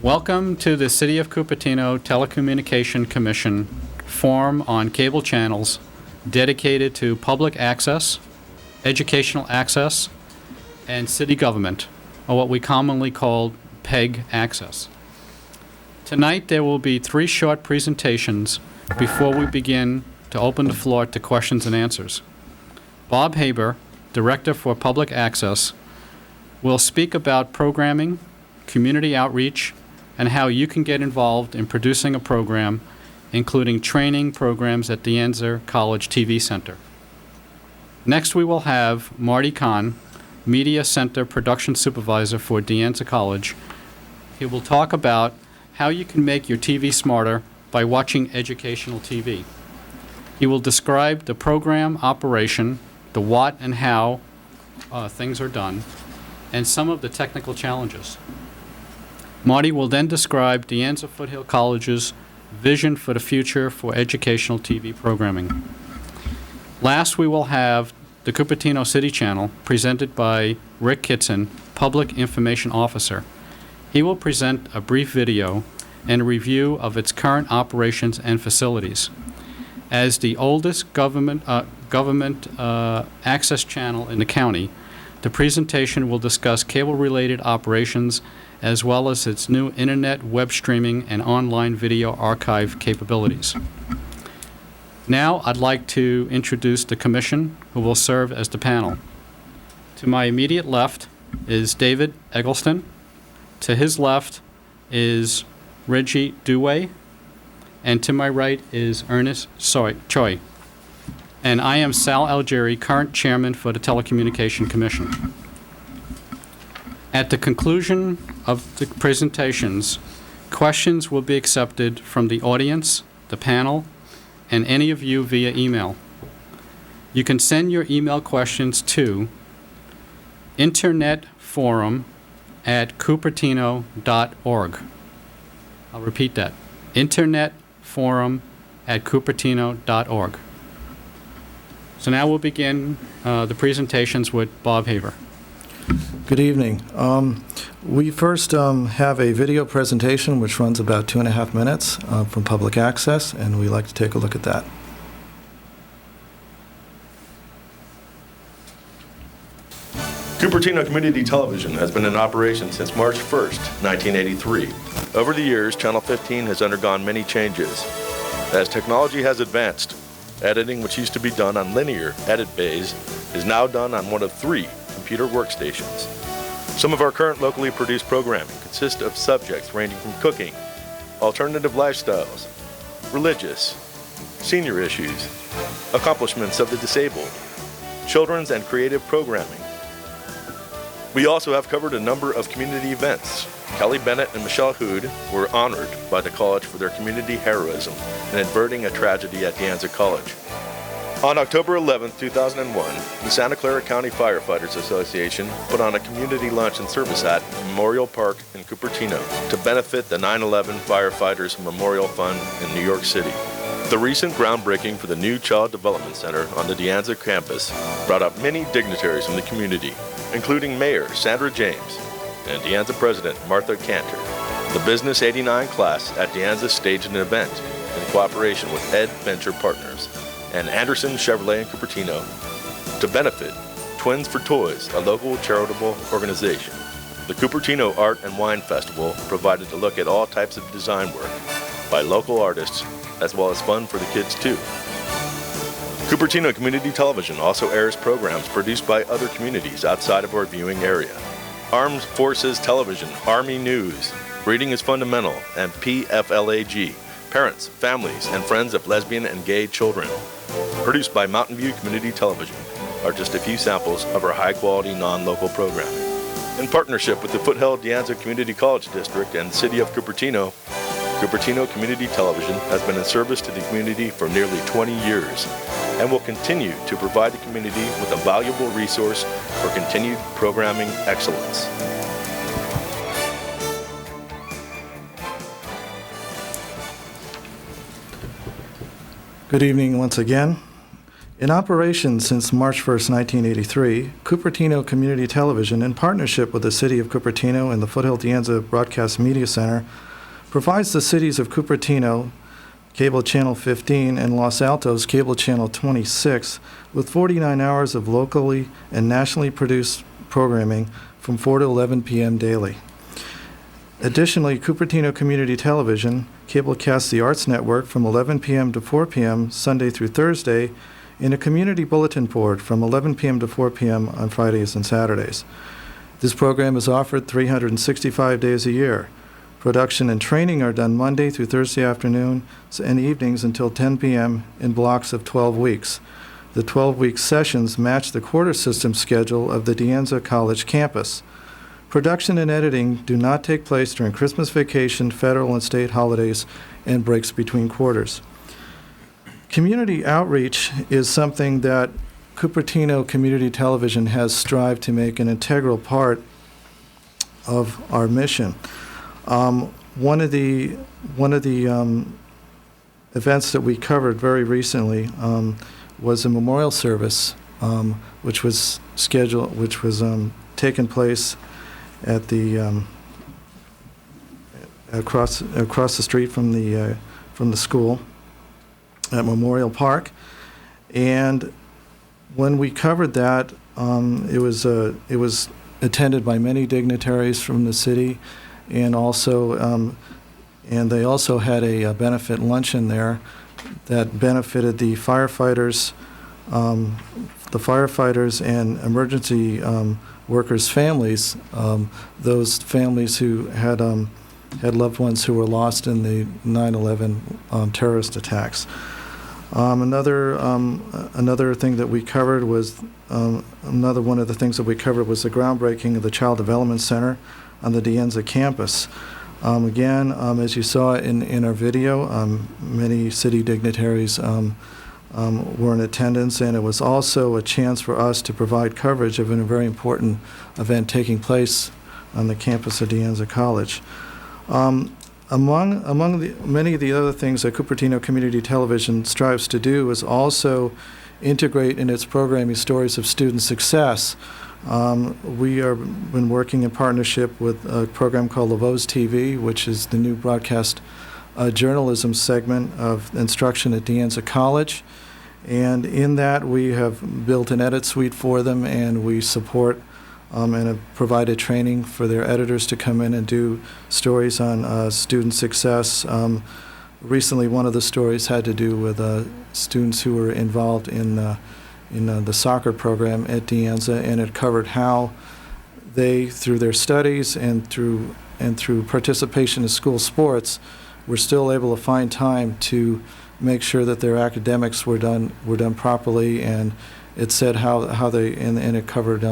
Welcome to the City of Cupertino Telecommunication Commission Forum on Cable Channels dedicated to public access, educational access, and city government, or what we commonly call PEG access. Tonight there will be 3 short presentations before we begin to open the floor to questions and answers. Bob Haber, Director for Public Access, will speak about programming, community outreach, and how you can get involved in producing a program, including training programs at De Anza College TV Center. Next we will have Marty Kahn, Media Center Production Supervisor for De Anza College. He will talk about how you can make your TV smarter by watching educational TV. He will describe the program operation, the what and how things are done, and some of the technical challenges. Marty will then describe De Anza Foothill College's vision for the future for educational TV programming. Last, we will have the Cupertino City Channel, presented by Rick Kitson, Public Information Officer. He will present a brief video and a review of its current operations and facilities. As the oldest government access channel in the county, the presentation will discuss cable-related operations as well as its new internet, web streaming, and online video archive capabilities. Now I'd like to introduce the commission, who will serve as the panel. To my immediate left is David Eggleston. To his left is Reggie Dewey. And to my right is Ernest Choi. And I am Sal Algieri, current chairman for the Telecommunications Commission. At the conclusion of the presentations, questions will be accepted from the audience, the panel, and any of you via email. You can send your email questions to internetforum@cupertino.org. I'll repeat that, internetforum@cupertino.org. So now we'll begin the presentations with Bob Haber. Good evening. We first have a video presentation which runs about 2.5 minutes from Public Access, and we'd like to take a look at that. Cupertino Community Television has been in operation since March 1st, 1983. Over the years, Channel 15 has undergone many changes. As technology has advanced, editing, which used to be done on linear edit bays, is now done on one of 3 computer workstations. Some of our current locally produced programming consists of subjects ranging from cooking, alternative lifestyles, religious, senior issues, accomplishments of the disabled, children's and creative programming. We also have covered a number of community events. Kelly Bennett and Michelle Hood were honored by the college for their community heroism in averting a tragedy at De Anza College. On October 11, 2001, the Santa Clara County Firefighters Association put on a community lunch and service at Memorial Park in Cupertino to benefit the 9/11 Firefighters Memorial Fund in New York City. The recent groundbreaking for the new Child Development Center on the De Anza campus brought up many dignitaries from the community, including Mayor Sandra James and De Anza President Marty Kahn. The Business 89 class at De Anza staged an event in cooperation with Ed Venture Partners and Anderson Chevrolet in Cupertino to benefit Twins for Toys, a local charitable organization. The Cupertino Art and Wine Festival provided a look at all types of design work by local artists, as well as fun for the kids too. Cupertino Community Television also airs programs produced by other communities outside of our viewing area. Armed Forces Television, Army News, Reading is Fundamental, and PFLAG, Parents, Families, and Friends of Lesbian and Gay Children, produced by Mountain View Community Television, are just a few samples of our high-quality non-local programming. In partnership with the Foothill-De Anza Community College District and the City of Cupertino, Cupertino Community Television has been in service to the community for nearly 20 years and will continue to provide the community with a valuable resource for continued programming excellence. Good evening once again. In operation since March 1st, 1983, Cupertino Community Television, in partnership with the City of Cupertino and the Foothill-De Anza Broadcast Media Center, provides the cities of Cupertino, Cable Channel 15, and Los Altos, Cable Channel 26, with 49 hours of locally and nationally produced programming from 4 to 11 p.m. daily. Additionally, Cupertino Community Television cablecasts the Arts Network from 11 p.m. to 4 p.m. Sunday through Thursday, in a community bulletin board from 11 p.m. to 4 p.m. on Fridays and Saturdays. This program is offered 365 days a year. Production and training are done Monday through Thursday afternoon and evenings until 10 p.m. in blocks of 12 weeks. The 12-week sessions match the quarter system schedule of the De Anza College campus. Production and editing do not take place during Christmas vacation, federal and state holidays, and breaks between quarters. Community outreach is something that Cupertino Community Television has strived to make an integral part of our mission. One of the events that we covered very recently was a memorial service, which was taking place at the across the street from the school at Memorial Park. And when we covered that, it was attended by many dignitaries from the city, and also and they also had a benefit luncheon there that benefited the firefighters and emergency workers' families, those families who had loved ones who were lost in the 9/11 terrorist attacks. Another thing that we covered was another one of the things that we covered was the groundbreaking of the Child Development Center on the De Anza campus. Again, as you saw in our video, many city dignitaries were in attendance, and it was also a chance for us to provide coverage of a very important event taking place on the campus of De Anza College. Among many of the other things that Cupertino Community Television strives to do is also integrate in its programming stories of student success. We have been working in partnership with a program called LeVos TV, which is the new broadcast journalism segment of instruction at De Anza College. And in that, we have built an edit suite for them, and we support and have provided training for their editors to come in and do stories on student success. Recently, one of the stories had to do with students who were involved in the soccer program at De Anza, and it covered how they, through their studies and through participation in school sports, were still able to find time to make sure that their academics were done properly. And it said how they and it covered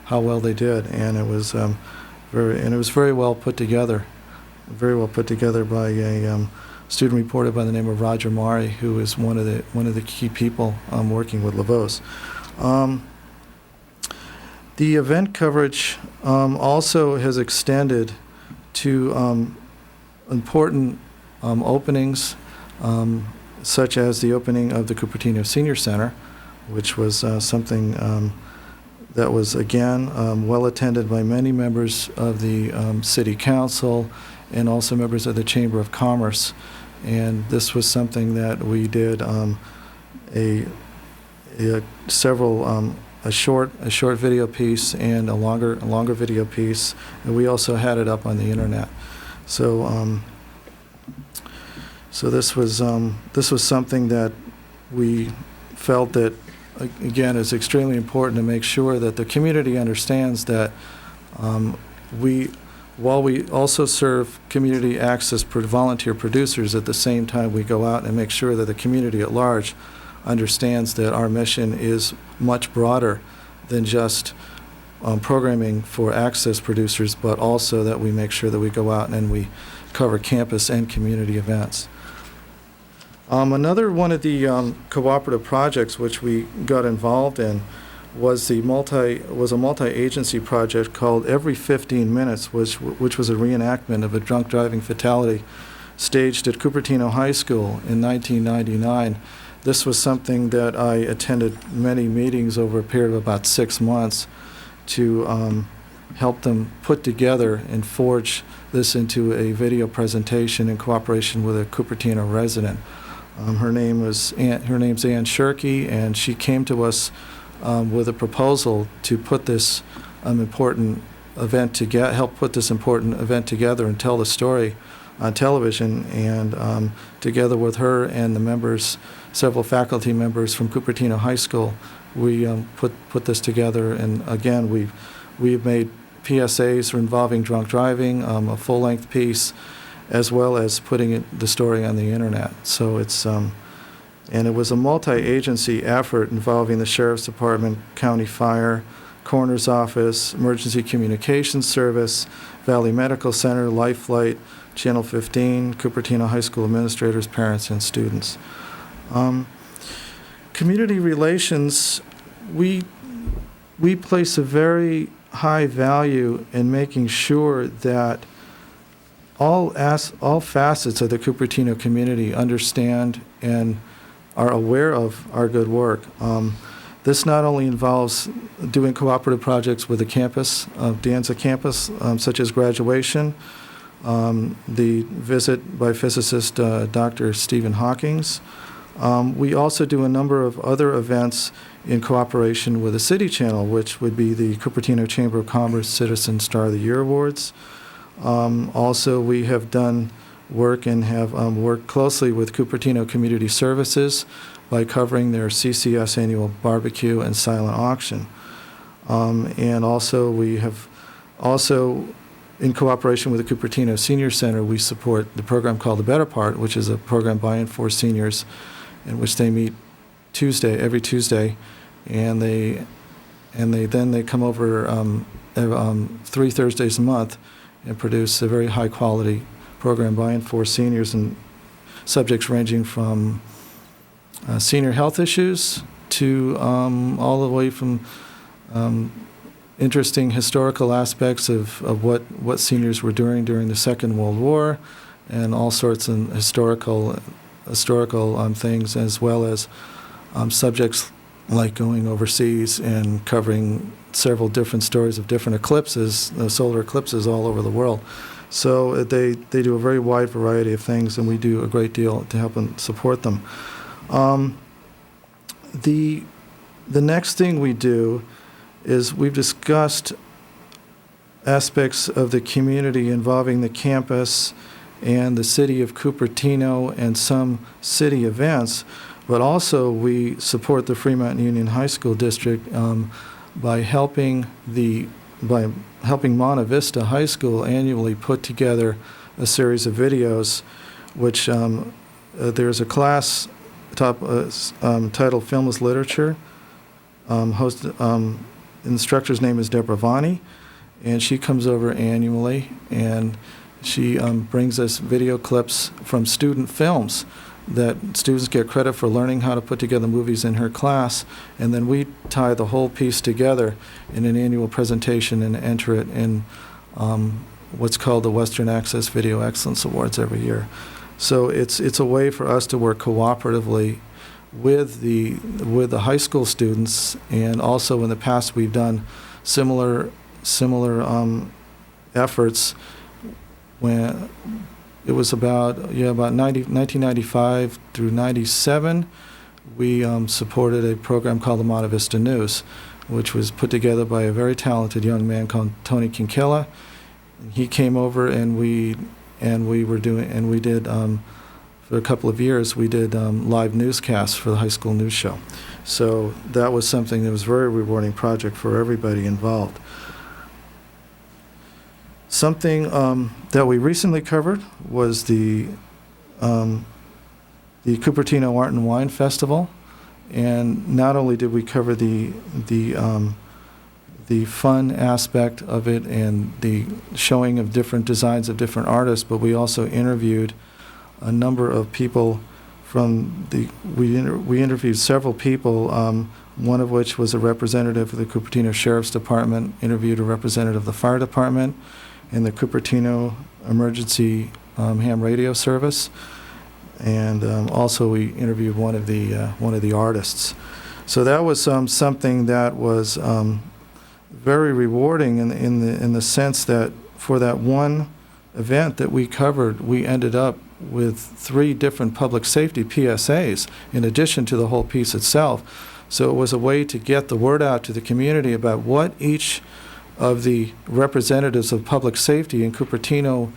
how well they did, and it was very well put together, by a student reporter by the name of Roger Mari, who is one of the key people working with LeVos. The event coverage also has extended to important openings, such as the opening of the Cupertino Senior Center, which was something that was, again, well attended by many members of the City Council and also members of the Chamber of Commerce. And this was something that we did a short video piece and a longer video piece, and we also had it up on the internet. So this was something that we felt that, again, is extremely important to make sure that the community understands that while we also serve community access volunteer producers, at the same time we go out and make sure that the community at large understands that our mission is much broader than just programming for access producers, but also that we make sure that we go out and we cover campus and community events. Another one of the cooperative projects which we got involved in was a multi-agency project called Every 15 Minutes, which was a reenactment of a drunk driving fatality staged at Cupertino High School in 1999. this was something that I attended many meetings over a period of about 6 months to help them put together and forge this into a video presentation in cooperation with a Cupertino resident. Her name's Ann Shirkey, and she came to us with a proposal to put this important event together, help put this important event together and tell the story on television. And together with her and the members, several faculty members from Cupertino High School, we put this together. And again, we've made PSAs involving drunk driving, a full-length piece, as well as putting the story on the internet. So it's and it was a multi-agency effort involving the Sheriff's Department, County Fire, Coroner's Office, Emergency Communications Service, Valley Medical Center, Lifelight, Channel 15, Cupertino High School administrators, parents, and students. Community relations, we place a very high value in making sure that all facets of the Cupertino community understand and are aware of our good work. This not only involves doing cooperative projects with the campus, De Anza campus, such as graduation, the visit by physicist Dr. Stephen Hawkins. We also do a number of other events in cooperation with the City Channel, which would be the Cupertino Chamber of Commerce Citizen Star of the Year Awards. Also, we have done work and have worked closely with Cupertino Community Services by covering their CCS annual barbecue and silent auction. And also, we have in cooperation with the Cupertino Senior Center, we support the program called The Better Part, which is a program by and for seniors in which they meet every Tuesday, and they come over 3 Thursdays a month and produce a very high quality program by and for seniors, and subjects ranging from senior health issues to all the way from interesting historical aspects of what seniors were doing during the Second World War, and all sorts of historical things, as well as subjects like going overseas and covering several different stories of different eclipses, solar eclipses all over the world. So they do a very wide variety of things, and we do a great deal to help and support them. The next thing we do is we've discussed aspects of the community involving the campus and the city of Cupertino and some city events, but also we support the Fremont Union High School District by helping Monta Vista High School annually put together a series of videos, which there's a class titled Film as Literature. Instructor's name is Deborah Vani, and she comes over annually, and she brings us video clips from student films that students get credit for learning how to put together movies in her class, and then we tie the whole piece together in an annual presentation and enter it in what's called the Western Access Video Excellence Awards every year. So it's a way for us to work cooperatively with the high school students, and also in the past we've done similar efforts when it was about 1995 through 97. We supported a program called the Monta Vista News, which was put together by a very talented young man called Tony Kinkilla. He came over, and we did for a couple of years we did live newscasts for the high school news show. So that was something that was a very rewarding project for everybody involved. Something that we recently covered was the Cupertino Art and Wine Festival, and not only did we cover the fun aspect of it and the showing of different designs of different artists, but we also interviewed a number of people we interviewed several people, one of which was a representative of the Cupertino Sheriff's Department, interviewed a representative of the Fire Department, and the Cupertino Emergency Ham Radio Service. and also we interviewed one of the artists. So that was something that was very rewarding in the sense that for that one event that we covered, we ended up with 3 different public safety PSAs in addition to the whole piece itself. So it was a way to get the word out to the community about what each of the representatives of public safety in Cupertino,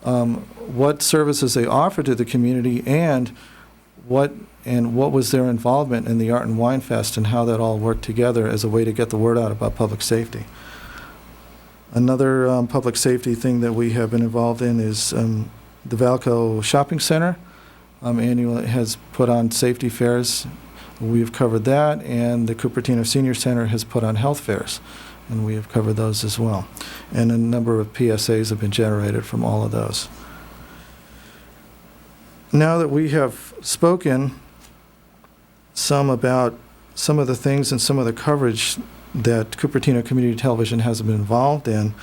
what services they offer to the community, and what was their involvement in the Art and Wine Fest, and how that all worked together as a way to get the word out about public safety. Another public safety thing that we have been involved in is the Valco Shopping Center annually has put on safety fairs. We've covered that, and the Cupertino Senior Center has put on health fairs, and we have covered those as well. And a number of PSAs have been generated from all of those. Now that we have spoken some about some of the things and some of the coverage that Cupertino Community Television has been involved in,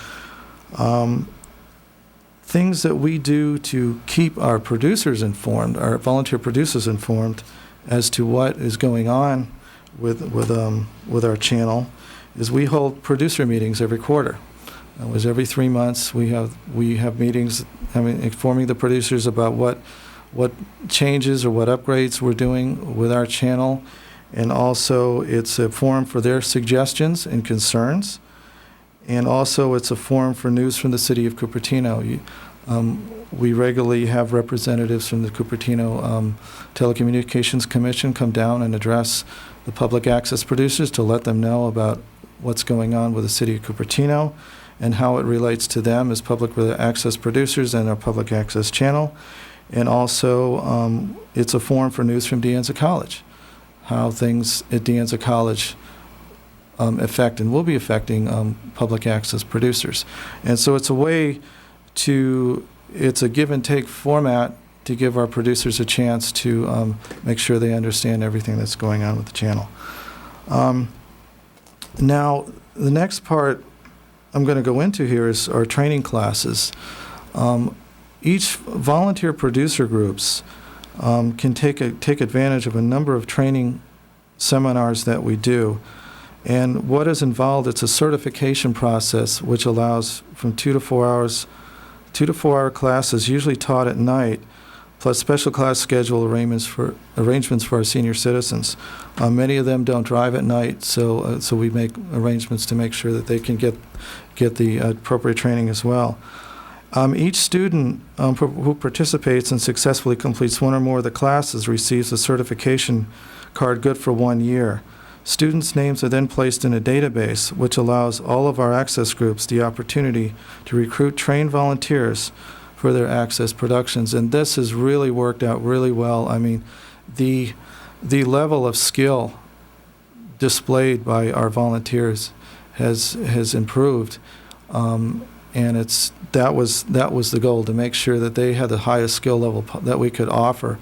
things that we do to keep our producers informed, our volunteer producers informed, as to what is going on with our channel, is we hold producer meetings every quarter. It was every 3 months. We have meetings, informing the producers about what changes or what upgrades we're doing with our channel, and also it's a forum for their suggestions and concerns, and also it's a forum for news from the City of Cupertino. We regularly have representatives from the Cupertino Telecommunications Commission come down and address the public access producers to let them know about what's going on with the City of Cupertino and how it relates to them as public access producers and our public access channel. And also, it's a forum for news from De Anza College, how things at De Anza College affect and will be affecting public access producers. And so it's a way it's a give and take format to give our producers a chance to make sure they understand everything that's going on with the channel. Now, the next part I'm going to go into here is our training classes. Each volunteer producer groups can take advantage of a number of training seminars that we do. And what is involved, it's a certification process which allows from 2 to 4 hours, 2 to 4 hour classes, usually taught at night, plus special class schedule arrangements for our senior citizens. Many of them don't drive at night, so we make arrangements to make sure that they can get the appropriate training as well. Each student who participates and successfully completes one or more of the classes receives a certification card good for 1 year. Students' names are then placed in a database, which allows all of our access groups the opportunity to recruit trained volunteers for their access productions. And this has really worked out really well. I mean, the level of skill displayed by our volunteers has improved. And that was the goal, to make sure that they had the highest skill level that we could offer.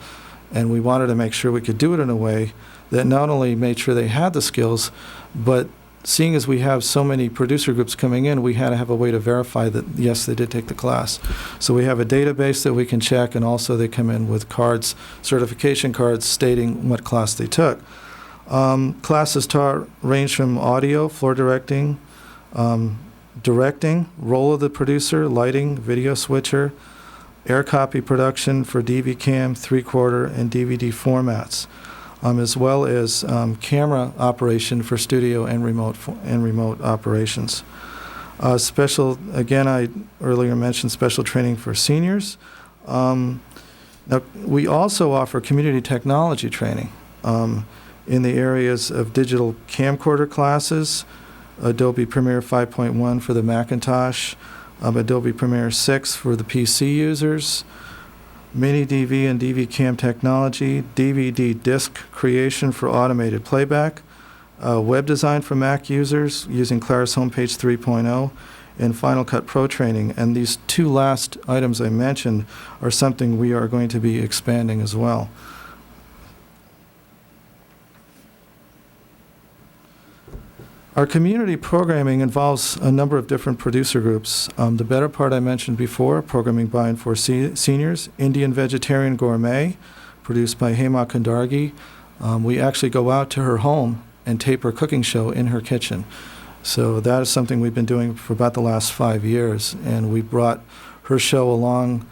And we wanted to make sure we could do it in a way that not only made sure they had the skills, but seeing as we have so many producer groups coming in, we had to have a way to verify that, yes, they did take the class. So we have a database that we can check, and also they come in with cards, certification cards stating what class they took. Classes taught range from audio, floor directing, role of the producer, lighting, video switcher, air copy production for DV cam, 3/4, and DVD formats, as well as camera operation for studio and remote operations. Special, again, I earlier mentioned special training for seniors. Now, we also offer community technology training in the areas of digital camcorder classes, Adobe Premiere 5.1 for the Macintosh, Adobe Premiere 6 for the PC users, mini DV and DV cam technology, DVD disc creation for automated playback, web design for Mac users using Claris Homepage 3.0, and Final Cut Pro training. And these 2 last items I mentioned are something we are going to be expanding as well. Our community programming involves a number of different producer groups. The Better Part I mentioned before, programming by and for seniors, Indian Vegetarian Gourmet, produced by Hema Kandargi. We actually go out to her home and tape her cooking show in her kitchen. So that is something we've been doing for about the last 5 years, and we brought her show along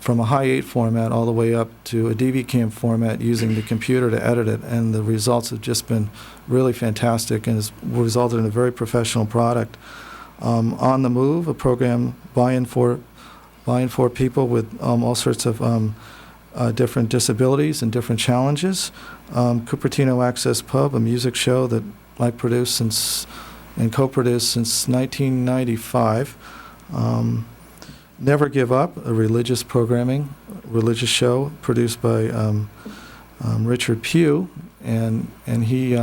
from a high 8 format all the way up to a DV cam format using the computer to edit it, and the results have just been really fantastic and has resulted in a very professional product. On the Move, a program by and for people with all sorts of different disabilities and different challenges. Cupertino Access Pub, a music show that I produced and co-produced since 1995. Never Give Up, a religious show produced by Richard Pugh, and he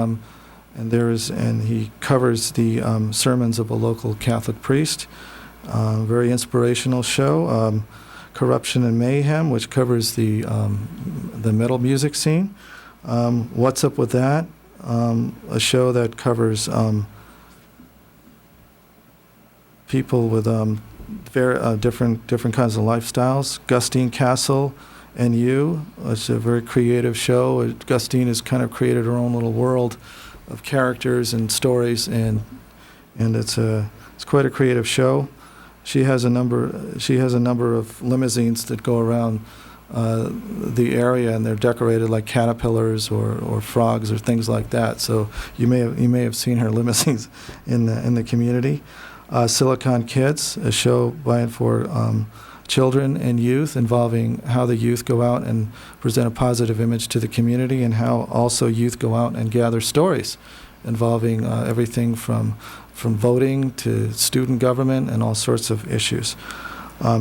covers the sermons of a local Catholic priest. Very inspirational show. Corruption and Mayhem, which covers the metal music scene. What's Up With That? A show that covers people with very different kinds of lifestyles. Gustine Castle and You. It's a very creative show. Gustine has kind of created her own little world of characters and stories, and it's quite a creative show. She has a number of limousines that go around the area, and they're decorated like caterpillars or frogs or things like that. So you may have seen her limousines in the community. Silicon Kids, a show by and for children and youth, involving how the youth go out and present a positive image to the community, and how also youth go out and gather stories involving everything from voting to student government and all sorts of issues.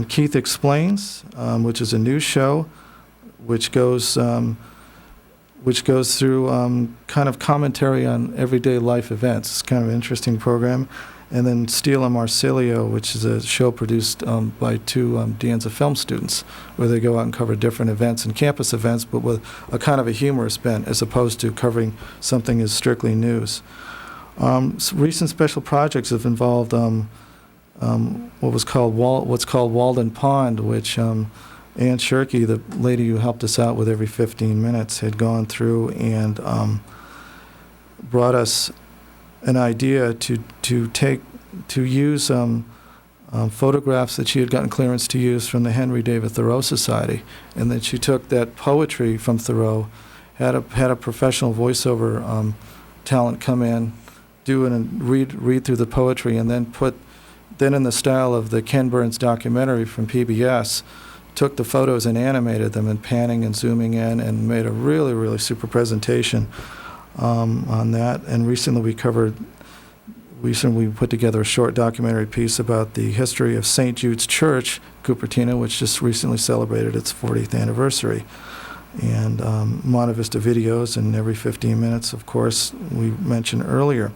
Keith Explains, which is a news show, which goes through kind of commentary on everyday life events. It's kind of an interesting program. And then Steel and Marsilio, which is a show produced by two De Anza film students, where they go out and cover different events and campus events, but with a kind of a humorous bent, as opposed to covering something as strictly news. Recent special projects have involved what's called Walden Pond, which Ann Shirky, the lady who helped us out with every 15 minutes, had gone through and brought us an idea to use photographs that she had gotten clearance to use from the Henry David Thoreau Society, and then she took that poetry from Thoreau, had a professional voiceover talent come in, read through the poetry, and then in the style of the Ken Burns documentary from PBS, took the photos and animated them, and panning and zooming in, and made a really, really super presentation on that. And recently we put together a short documentary piece about the history of St. Jude's Church, Cupertino, which just recently celebrated its 40th anniversary. And Monte Vista videos, and every 15 minutes, of course, we mentioned earlier.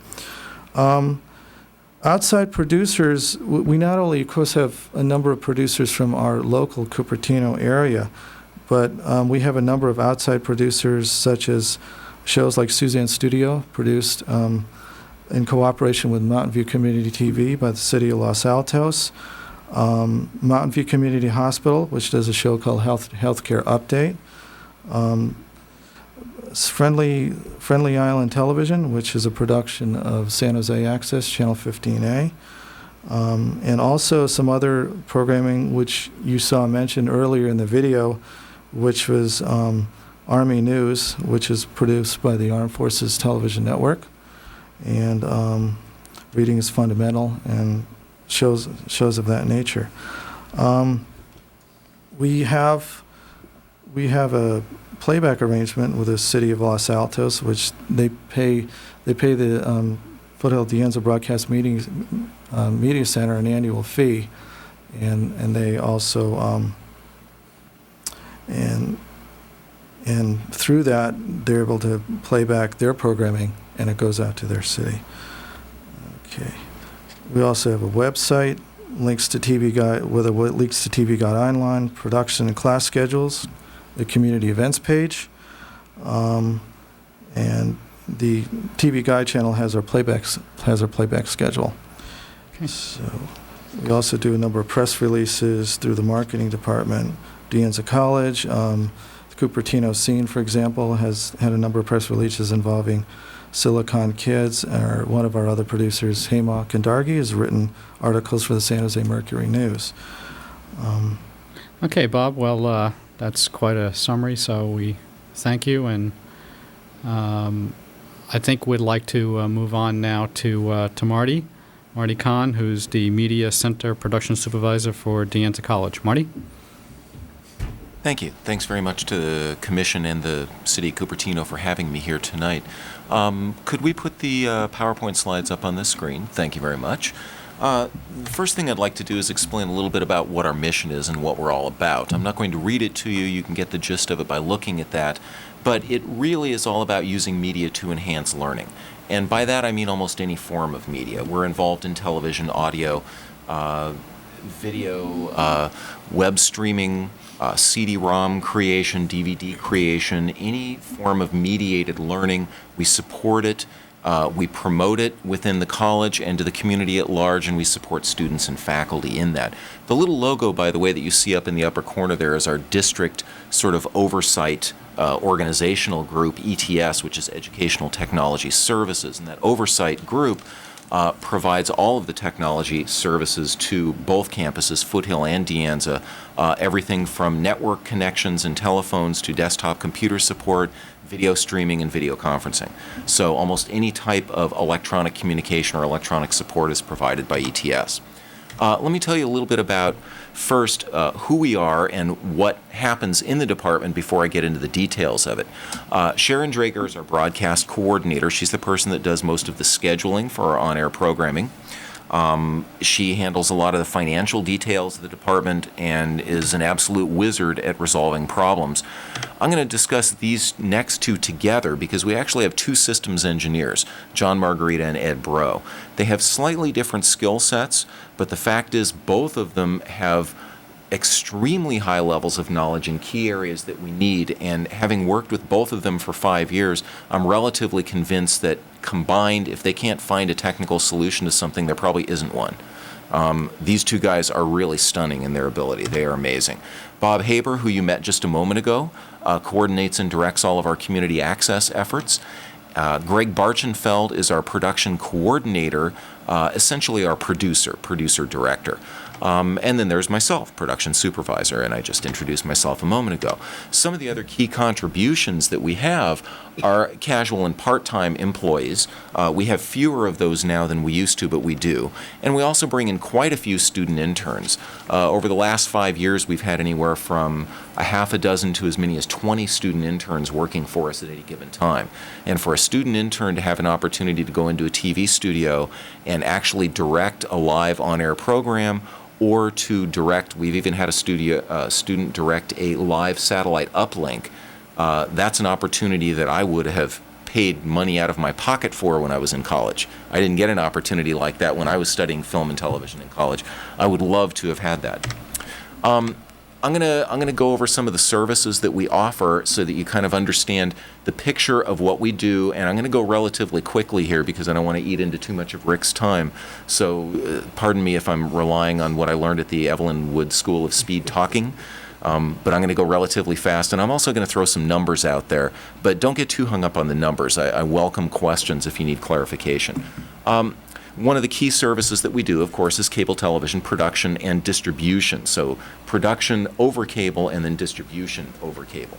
Outside producers, we not only, of course, have a number of producers from our local Cupertino area, but we have a number of outside producers, such as shows like Suzanne Studio, produced in cooperation with Mountain View Community TV by the City of Los Altos. Mountain View Community Hospital, which does a show called Healthcare Update. Friendly Island Television, which is a production of San Jose Access, Channel 15A. And also some other programming which you saw mentioned earlier in the video, which was Army News, which is produced by the Armed Forces Television Network. And Reading is Fundamental, and shows of that nature. We have a playback arrangement with the City of Los Altos, which they pay the Foothill-De Anza Broadcast Media Center an annual fee, and they also and through that they're able to play back their programming, and it goes out to their city. Okay. We also have a website, links to TV Guide, with a links to TV Guide online, production and class schedules, the community events page, and the TV Guide channel has our playback schedule. Okay. So we also do a number of press releases through the marketing department. De Anza College, the Cupertino scene, for example, has had a number of press releases involving Silicon Kids. One of our other producers, Hayma Kandargi, has written articles for the San Jose Mercury News. Okay, Bob. Well, that's quite a summary, so we thank you. And I think we'd like to move on now to Marty Kahn, who's the Media Center Production Supervisor for De Anza College. Marty? Thank you. Thanks very much to the Commission and the City of Cupertino for having me here tonight. Could we put the PowerPoint slides up on this screen? Thank you very much. The first thing I'd like to do is explain a little bit about what our mission is and what we're all about. I'm not going to read it to you. You can get the gist of it by looking at that. But it really is all about using media to enhance learning. And by that I mean almost any form of media. We're involved in television, audio, video, web streaming, CD-ROM creation, DVD creation, any form of mediated learning. We support it. We promote it within the college and to the community at large, and we support students and faculty in that. The little logo, by the way, that you see up in the upper corner there is our district sort of oversight organizational group, ETS, which is Educational Technology Services. And that oversight group provides all of the technology services to both campuses, Foothill and De Anza, everything from network connections and telephones to desktop computer support, video streaming, and video conferencing. So almost any type of electronic communication or electronic support is provided by ETS. Let me tell you a little bit about, first, who we are and what happens in the department before I get into the details of it. Sharon Drager is our broadcast coordinator. She's the person that does most of the scheduling for our on-air programming. She handles a lot of the financial details of the department and is an absolute wizard at resolving problems. I'm going to discuss these next two together because we actually have two systems engineers, John Margarita and Ed Bro. They have slightly different skill sets, but the fact is both of them have extremely high levels of knowledge in key areas that we need, and having worked with both of them for 5 years, I'm relatively convinced that combined, if they can't find a technical solution to something, there probably isn't one. These two guys are really stunning in their ability. They are amazing. Bob Haber, who you met just a moment ago, coordinates and directs all of our community access efforts. Greg Barchenfeld is our production coordinator, essentially our producer-director. And then there's myself, production supervisor, and I just introduced myself a moment ago. Some of the other key contributions that we have are casual and part-time employees. We have fewer of those now than we used to, but we do. And we also bring in quite a few student interns. Over the last 5 years, we've had anywhere from a half a dozen to as many as 20 student interns working for us at any given time. And for a student intern to have an opportunity to go into a TV studio and actually direct a live on-air program, or to direct, we've even had a student direct a live satellite uplink. That's an opportunity that I would have paid money out of my pocket for when I was in college. I didn't get an opportunity like that when I was studying film and television in college. I would love to have had that. I'm gonna go over some of the services that we offer so that you kind of understand the picture of what we do, and I'm gonna go relatively quickly here because I don't want to eat into too much of Rick's time. So pardon me if I'm relying on what I learned at the Evelyn Wood School of Speed Talking, but I'm gonna go relatively fast, and I'm also gonna throw some numbers out there, but don't get too hung up on the numbers. I welcome questions if you need clarification. One of the key services that we do, of course, is cable television production and distribution. So production over cable and then distribution over cable.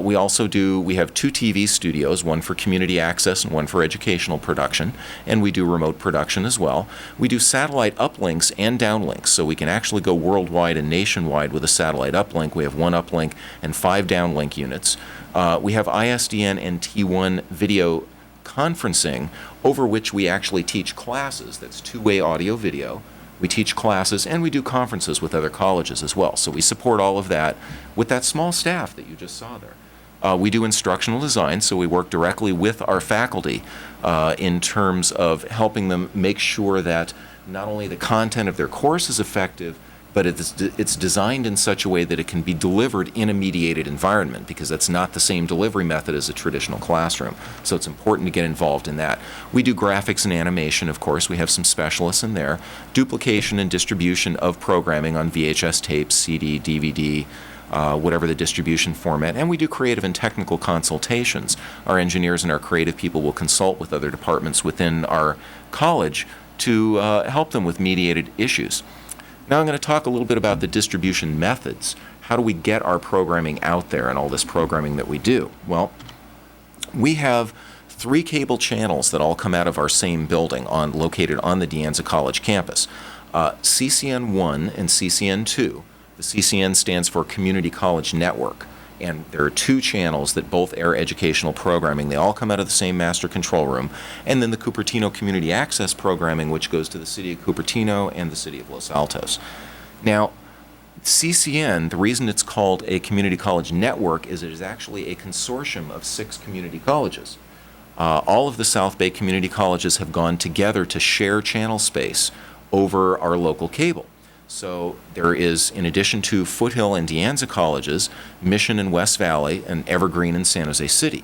We have 2 TV studios, one for community access and one for educational production, and we do remote production as well. We do satellite uplinks and downlinks, so we can actually go worldwide and nationwide with a satellite uplink. We have 1 uplink and 5 downlink units. We have ISDN and T1 video conferencing, over which we actually teach classes. That's 2-way audio video. We teach classes and we do conferences with other colleges as well. So we support all of that with that small staff that you just saw there. We do instructional design, so we work directly with our faculty in terms of helping them make sure that not only the content of their course is effective, but it's designed in such a way that it can be delivered in a mediated environment, because that's not the same delivery method as a traditional classroom. So it's important to get involved in that. We do graphics and animation, of course. We have some specialists in there. Duplication and distribution of programming on VHS tapes, CD, DVD, whatever the distribution format. And we do creative and technical consultations. Our engineers and our creative people will consult with other departments within our college to help them with mediated issues. Now I'm going to talk a little bit about the distribution methods. How do we get our programming out there and all this programming that we do? Well, we have 3 cable channels that all come out of our same building located on the De Anza College campus. CCN1 and CCN2. The CCN stands for Community College Network, and there are 2 channels that both air educational programming. They all come out of the same master control room. And then the Cupertino Community Access programming, which goes to the City of Cupertino and the City of Los Altos. Now, CCN, the reason it's called a community college network is it is actually a consortium of 6 community colleges. All of the South Bay community colleges have gone together to share channel space over our local cable. So there is, in addition to Foothill-De Anza colleges, Mission and West Valley, and Evergreen and San Jose City.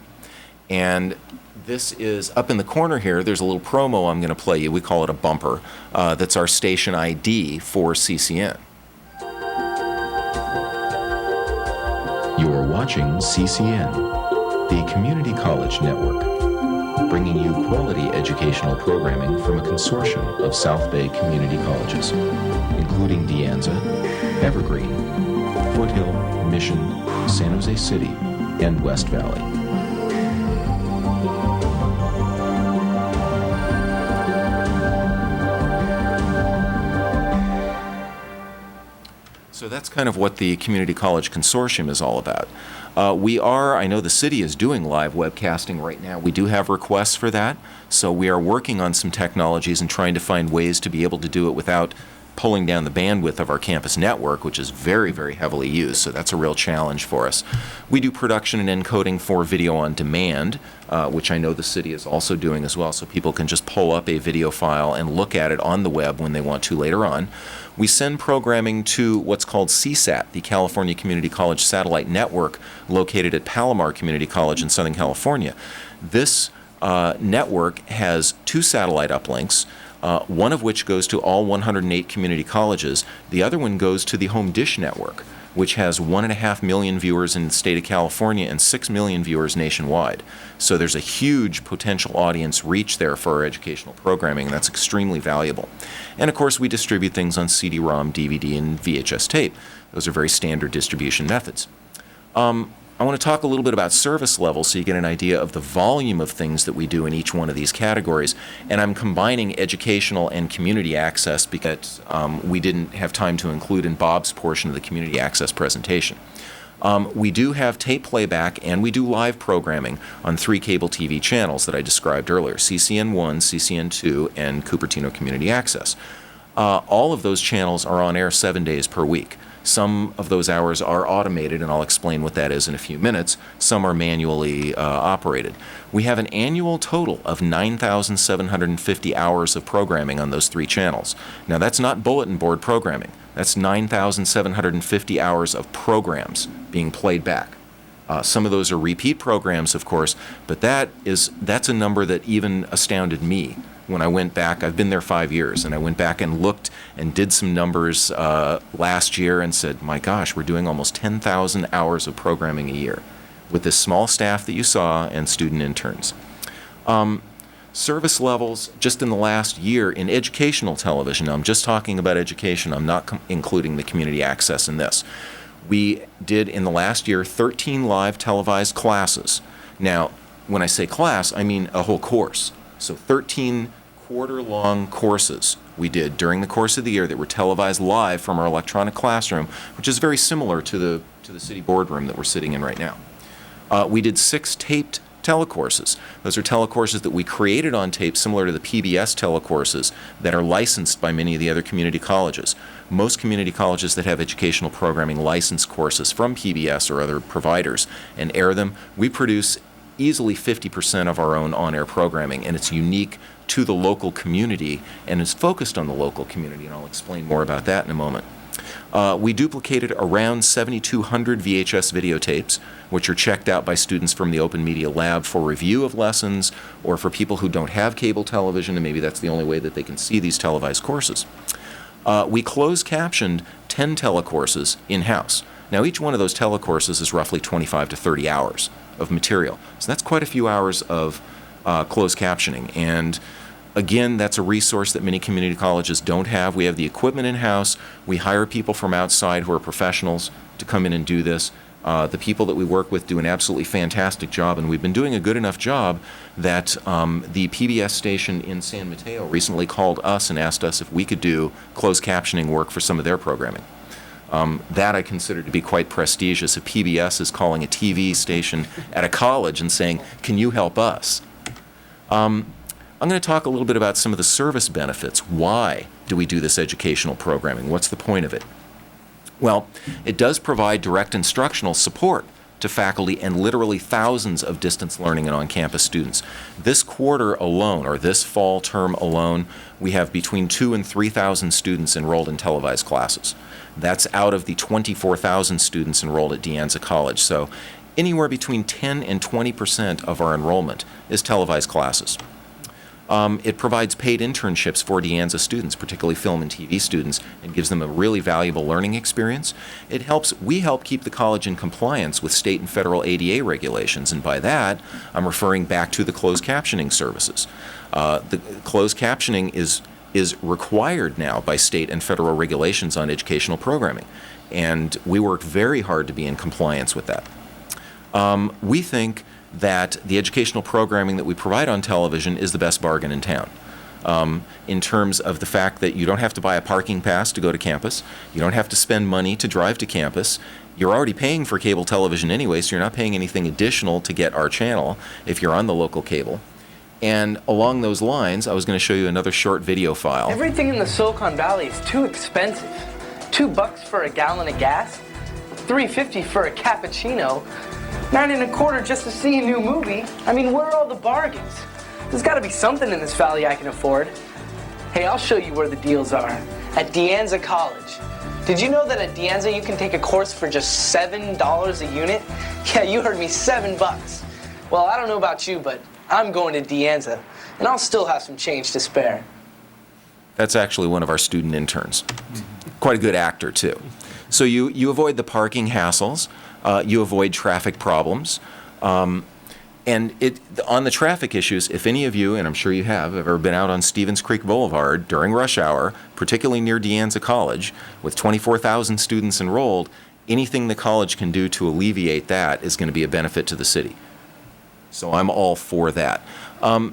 And this is up in the corner here. There's a little promo I'm going to play you. We call it a bumper. That's our station ID for CCN. You are watching CCN, the Community College Network, bringing you quality educational programming from a consortium of South Bay community colleges, including De Anza, Evergreen, Foothill, Mission, San Jose City, and West Valley. So that's kind of what the Community College Consortium is all about. I know the city is doing live webcasting right now. We do have requests for that, so we are working on some technologies and trying to find ways to be able to do it without pulling down the bandwidth of our campus network, which is very, very heavily used, so that's a real challenge for us. We do production and encoding for video on demand, which I know the city is also doing as well, so people can just pull up a video file and look at it on the web when they want to later on. We send programming to what's called CSAT, the California Community College Satellite Network, located at Palomar Community College in Southern California. This network has 2 satellite uplinks, one of which goes to all 108 community colleges. The other one goes to the Home Dish Network, which has 1.5 million viewers in the state of California and 6 million viewers nationwide. So there's a huge potential audience reach there for our educational programming, and that's extremely valuable. And of course, we distribute things on CD-ROM, DVD, and VHS tape. Those are very standard distribution methods. I want to talk a little bit about service levels so you get an idea of the volume of things that we do in each one of these categories. And I'm combining educational and community access because we didn't have time to include in Bob's portion of the community access presentation. We do have tape playback and we do live programming on 3 cable TV channels that I described earlier, CCN1, CCN2, and Cupertino Community Access. All of those channels are on air 7 days per week. Some of those hours are automated, and I'll explain what that is in a few minutes. Some are manually operated. We have an annual total of 9,750 hours of programming on those 3 channels. Now, that's not bulletin board programming. That's 9,750 hours of programs being played back. Some of those are repeat programs, of course, but that's a number that even astounded me when I went back. I've been there 5 years, and I went back and looked and did some numbers last year and said, my gosh, we're doing almost 10,000 hours of programming a year with this small staff that you saw and student interns. Service levels just in the last year in educational television. Now, I'm just talking about education. I'm not including the community access in this. We did in the last year 13 live televised classes. Now, when I say class, I mean a whole course. So 13 quarter-long courses we did during the course of the year that were televised live from our electronic classroom, which is very similar to the city boardroom that we're sitting in right now. We did 6 taped telecourses. Those are telecourses that we created on tape similar to the PBS telecourses that are licensed by many of the other community colleges. Most community colleges that have educational programming license courses from PBS or other providers and air them. We produce easily 50% of our own on-air programming, and it's unique to the local community and is focused on the local community, and I'll explain more about that in a moment. We duplicated around 7,200 VHS videotapes, which are checked out by students from the Open Media Lab for review of lessons, or for people who don't have cable television, and maybe that's the only way that they can see these televised courses. We closed captioned 10 telecourses in-house. Now, each one of those telecourses is roughly 25 to 30 hours of material. So that's quite a few hours of closed captioning. And again, that's a resource that many community colleges don't have. We have the equipment in-house. We hire people from outside who are professionals to come in and do this. The people that we work with do an absolutely fantastic job, and we've been doing a good enough job that the PBS station in San Mateo recently called us and asked us if we could do closed captioning work for some of their programming. That I consider to be quite prestigious. If PBS is calling a TV station at a college and saying, "Can you help us?" I'm going to talk a little bit about some of the service benefits. Why do we do this educational programming? What's the point of it? Well, it does provide direct instructional support to faculty and literally thousands of distance learning and on-campus students. This quarter alone, or this fall term alone, we have between 2,000 and 3,000 students enrolled in televised classes. That's out of the 24,000 students enrolled at De Anza College. So anywhere between 10 and 20% of our enrollment is televised classes. It provides paid internships for De Anza students, particularly film and TV students, and gives them a really valuable learning experience. We help keep the college in compliance with state and federal ADA regulations, and by that, I'm referring back to the closed captioning services. The closed captioning is required now by state and federal regulations on educational programming, and we work very hard to be in compliance with that. We think that the educational programming that we provide on television is the best bargain in town. In terms of the fact that you don't have to buy a parking pass to go to campus, you don't have to spend money to drive to campus, you're already paying for cable television anyway, so you're not paying anything additional to get our channel if you're on the local cable. And along those lines, I was going to show you another short video file. Everything in the Silicon Valley is too expensive. $2 for a gallon of gas, $3.50 for a cappuccino, $9.25 just to see a new movie. I mean, where are all the bargains? There's got to be something in this valley I can afford. Hey, I'll show you where the deals are. At De Anza College. Did you know that at De Anza you can take a course for just $7 a unit? Yeah, you heard me, $7. Well, I don't know about you, but I'm going to De Anza, and I'll still have some change to spare. That's actually one of our student interns. Quite a good actor, too. So you avoid the parking hassles. You avoid traffic problems. And on the traffic issues, if any of you, and I'm sure you have ever been out on Stevens Creek Boulevard during rush hour, particularly near De Anza College, with 24,000 students enrolled, anything the college can do to alleviate that is going to be a benefit to the city. So I'm all for that.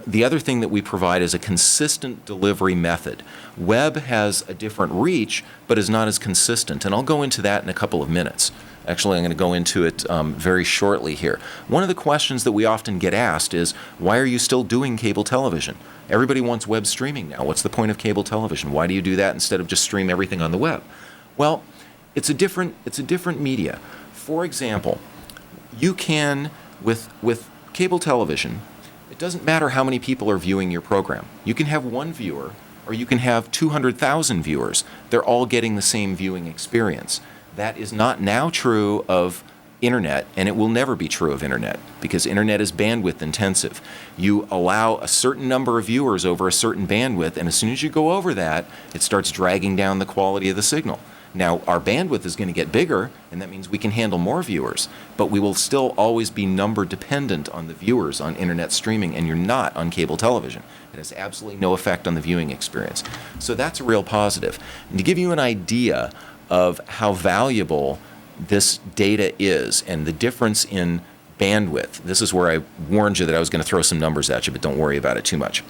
The other thing that we provide is a consistent delivery method. Web has a different reach, but is not as consistent, and I'll go into that in a couple of minutes. Actually, I'm going to go into it very shortly here. One of the questions that we often get asked is, why are you still doing cable television? Everybody wants web streaming now. What's the point of cable television? Why do you do that instead of just stream everything on the web? Well, it's a different media. For example, you can, with cable television, it doesn't matter how many people are viewing your program. You can have one viewer, or you can have 200,000 viewers. They're all getting the same viewing experience. That is not now true of internet, and it will never be true of internet, because internet is bandwidth intensive. You allow a certain number of viewers over a certain bandwidth, and as soon as you go over that, it starts dragging down the quality of the signal. Now, our bandwidth is going to get bigger, and that means we can handle more viewers, but we will still always be number dependent on the viewers on internet streaming, and you're not on cable television. It has absolutely no effect on the viewing experience. So that's a real positive. And to give you an idea of how valuable this data is and the difference in bandwidth, this is where I warned you that I was going to throw some numbers at you, but don't worry about it too much.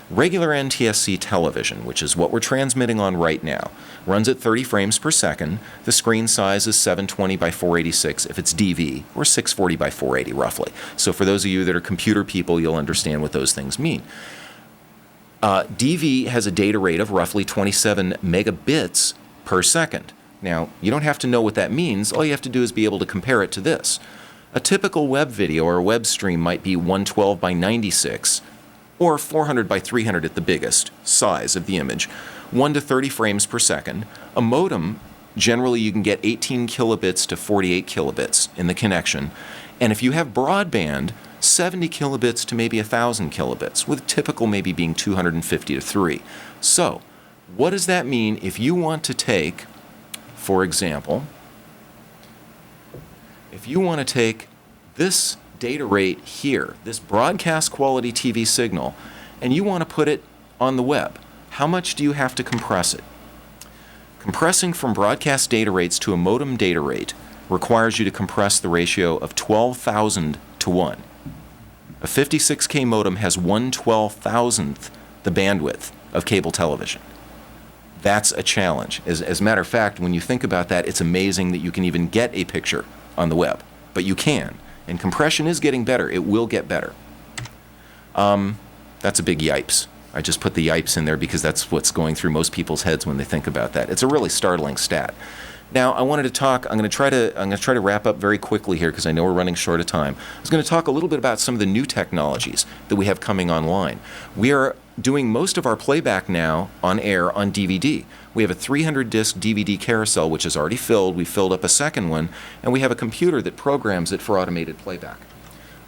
Regular NTSC television, which is what we're transmitting on right now, runs at 30 frames per second. The screen size is 720 by 486 if it's DV, or 640 by 480 roughly. So for those of you that are computer people, you'll understand what those things mean. DV has a data rate of roughly 27 megabits per second. Now, you don't have to know what that means. All you have to do is be able to compare it to this. A typical web video or a web stream might be 112 by 96, or 400 by 300 at the biggest size of the image, 1 to 30 frames per second. A modem generally you can get 18 kilobits to 48 kilobits in the connection. And if you have broadband, 70 kilobits to maybe 1,000 kilobits, with typical maybe being 250 to 3. So, what does that mean if you want to take, for example, if you want to take this data rate here, this broadcast quality TV signal, and you want to put it on the web, how much do you have to compress it? Compressing from broadcast data rates to a modem data rate requires you to compress the ratio of 12,000 to 1. A 56K modem has 1/12,000th the bandwidth of cable television. That's a challenge. As a matter of fact, when you think about that, it's amazing that you can even get a picture on the web. But you can. And compression is getting better. It will get better. That's a big yipes. I just put the yipes in there because that's what's going through most people's heads when they think about that. It's a really startling stat. Now, I wanted to talk, I'm going to try to wrap up very quickly here because I know we're running short of time. I was going to talk a little bit about some of the new technologies that we have coming online. We are doing most of our playback now on air on DVD. We have a 300-disc DVD carousel, which is already filled. We filled up a second one, and we have a computer that programs it for automated playback.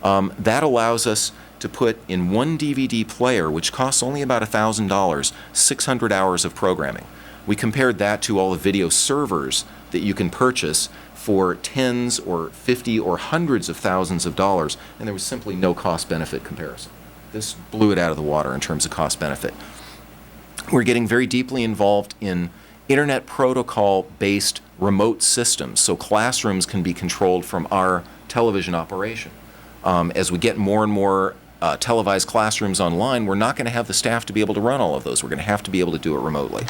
That allows us to put in one DVD player, which costs only about $1,000, 600 hours of programming. We compared that to all the video servers that you can purchase for tens or 50 or hundreds of thousands of dollars, and there was simply no cost-benefit comparison. This blew it out of the water in terms of cost-benefit. We're getting very deeply involved in Internet protocol-based remote systems, so classrooms can be controlled from our television operation. As we get more and more televised classrooms online, we're not going to have the staff to be able to run all of those. We're going to have to be able to do it remotely.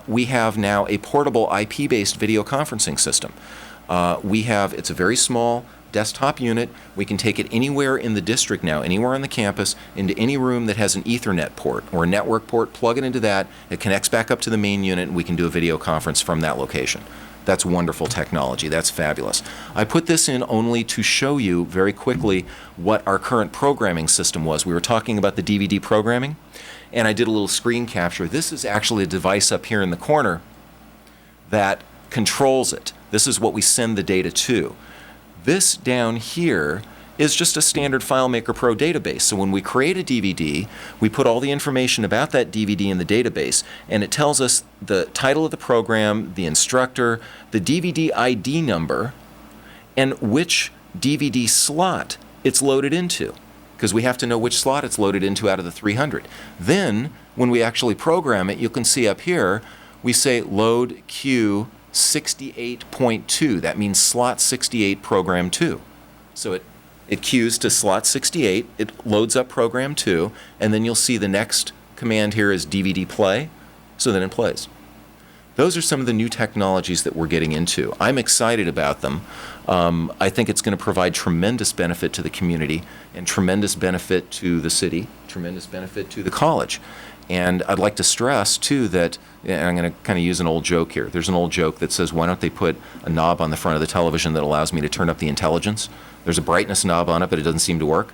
We have now a portable IP-based video conferencing system. It's a very small desktop unit. We can take it anywhere in the district now, anywhere on the campus, into any room that has an Ethernet port or a network port, plug it into that, it connects back up to the main unit, and we can do a video conference from that location. That's wonderful technology. That's fabulous. I put this in only to show you very quickly what our current programming system was. We were talking about the DVD programming, and I did a little screen capture. This is actually a device up here in the corner that controls it. This is what we send the data to. This down here is just a standard FileMaker Pro database. So when we create a DVD, we put all the information about that DVD in the database, and it tells us the title of the program, the instructor, the DVD ID number, and which DVD slot it's loaded into, because we have to know which slot it's loaded into out of the 300. Then, when we actually program it, you can see up here, we say load Q 68.2. That means slot 68 program 2. So it queues to slot 68, it loads up program 2, and then you'll see the next command here is DVD play, so then it plays. Those are some of the new technologies that we're getting into. I'm excited about them. I think it's going to provide tremendous benefit to the community and tremendous benefit to the city, tremendous benefit to the college. And I'd like to stress, too, that, and I'm going to kind of use an old joke here. There's an old joke that says, why don't they put a knob on the front of the television that allows me to turn up the intelligence? There's a brightness knob on it, but it doesn't seem to work.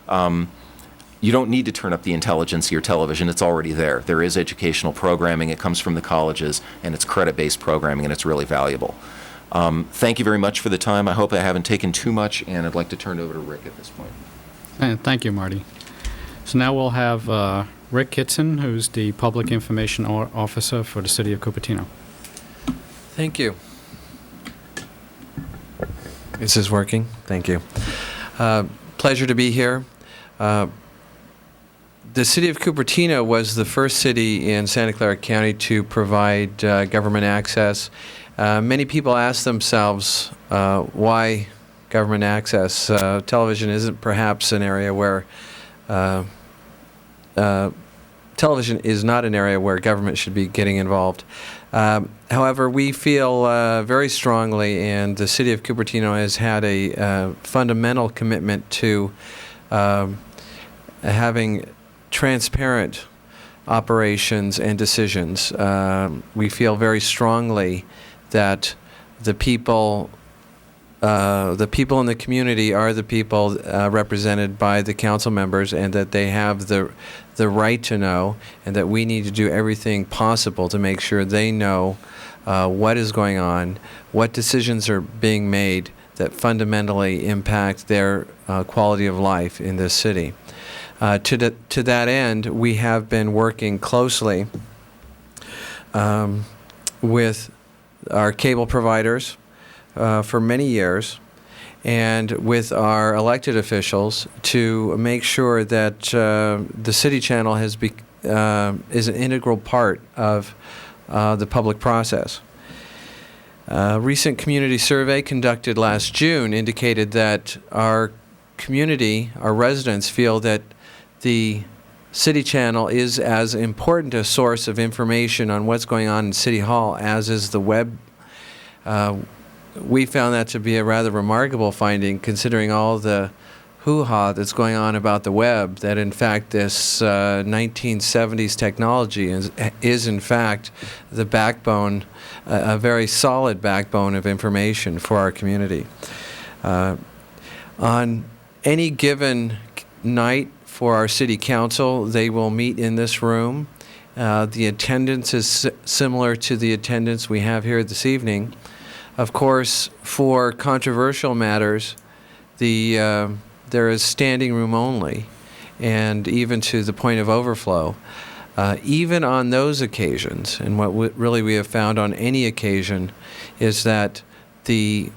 You don't need to turn up the intelligence of your television. It's already there. There is educational programming. It comes from the colleges, and it's credit-based programming, and it's really valuable. Thank you very much for the time. I hope I haven't taken too much, and I'd like to turn it over to Rick at this point. Thank you, Marty. So now we'll have Rick Kitson, who's the Public Information Officer for the City of Cupertino. Thank you. This is working. Thank you. Pleasure to be here. The City of Cupertino was the first city in Santa Clara County to provide government access. Many people ask themselves why government access. Television isn't perhaps an area where television is not an area where government should be getting involved. However, we feel very strongly, and the City of Cupertino has had a fundamental commitment to having transparent operations and decisions. We feel very strongly that the people in the community are the people represented by the council members, and that they have the right to know, and that we need to do everything possible to make sure they know what is going on, what decisions are being made that fundamentally impact their quality of life in this city. To that end, we have been working closely with our cable providers for many years, and with our elected officials to make sure that the City Channel is an integral part of the public process. A recent community survey conducted last June indicated that our community, our residents, feel that the City Channel is as important a source of information on what's going on in City Hall as is the web. We found that to be a rather remarkable finding, considering all the hoo-ha that's going on about the web, that in fact this 1970s technology is in fact the backbone, a very solid backbone of information for our community. On any given night for our city council, they will meet in this room. The attendance is similar to the attendance we have here this evening. Of course, for controversial matters, there is standing room only, and even to the point of overflow. Even on those occasions, and what really we have found on any occasion, is that the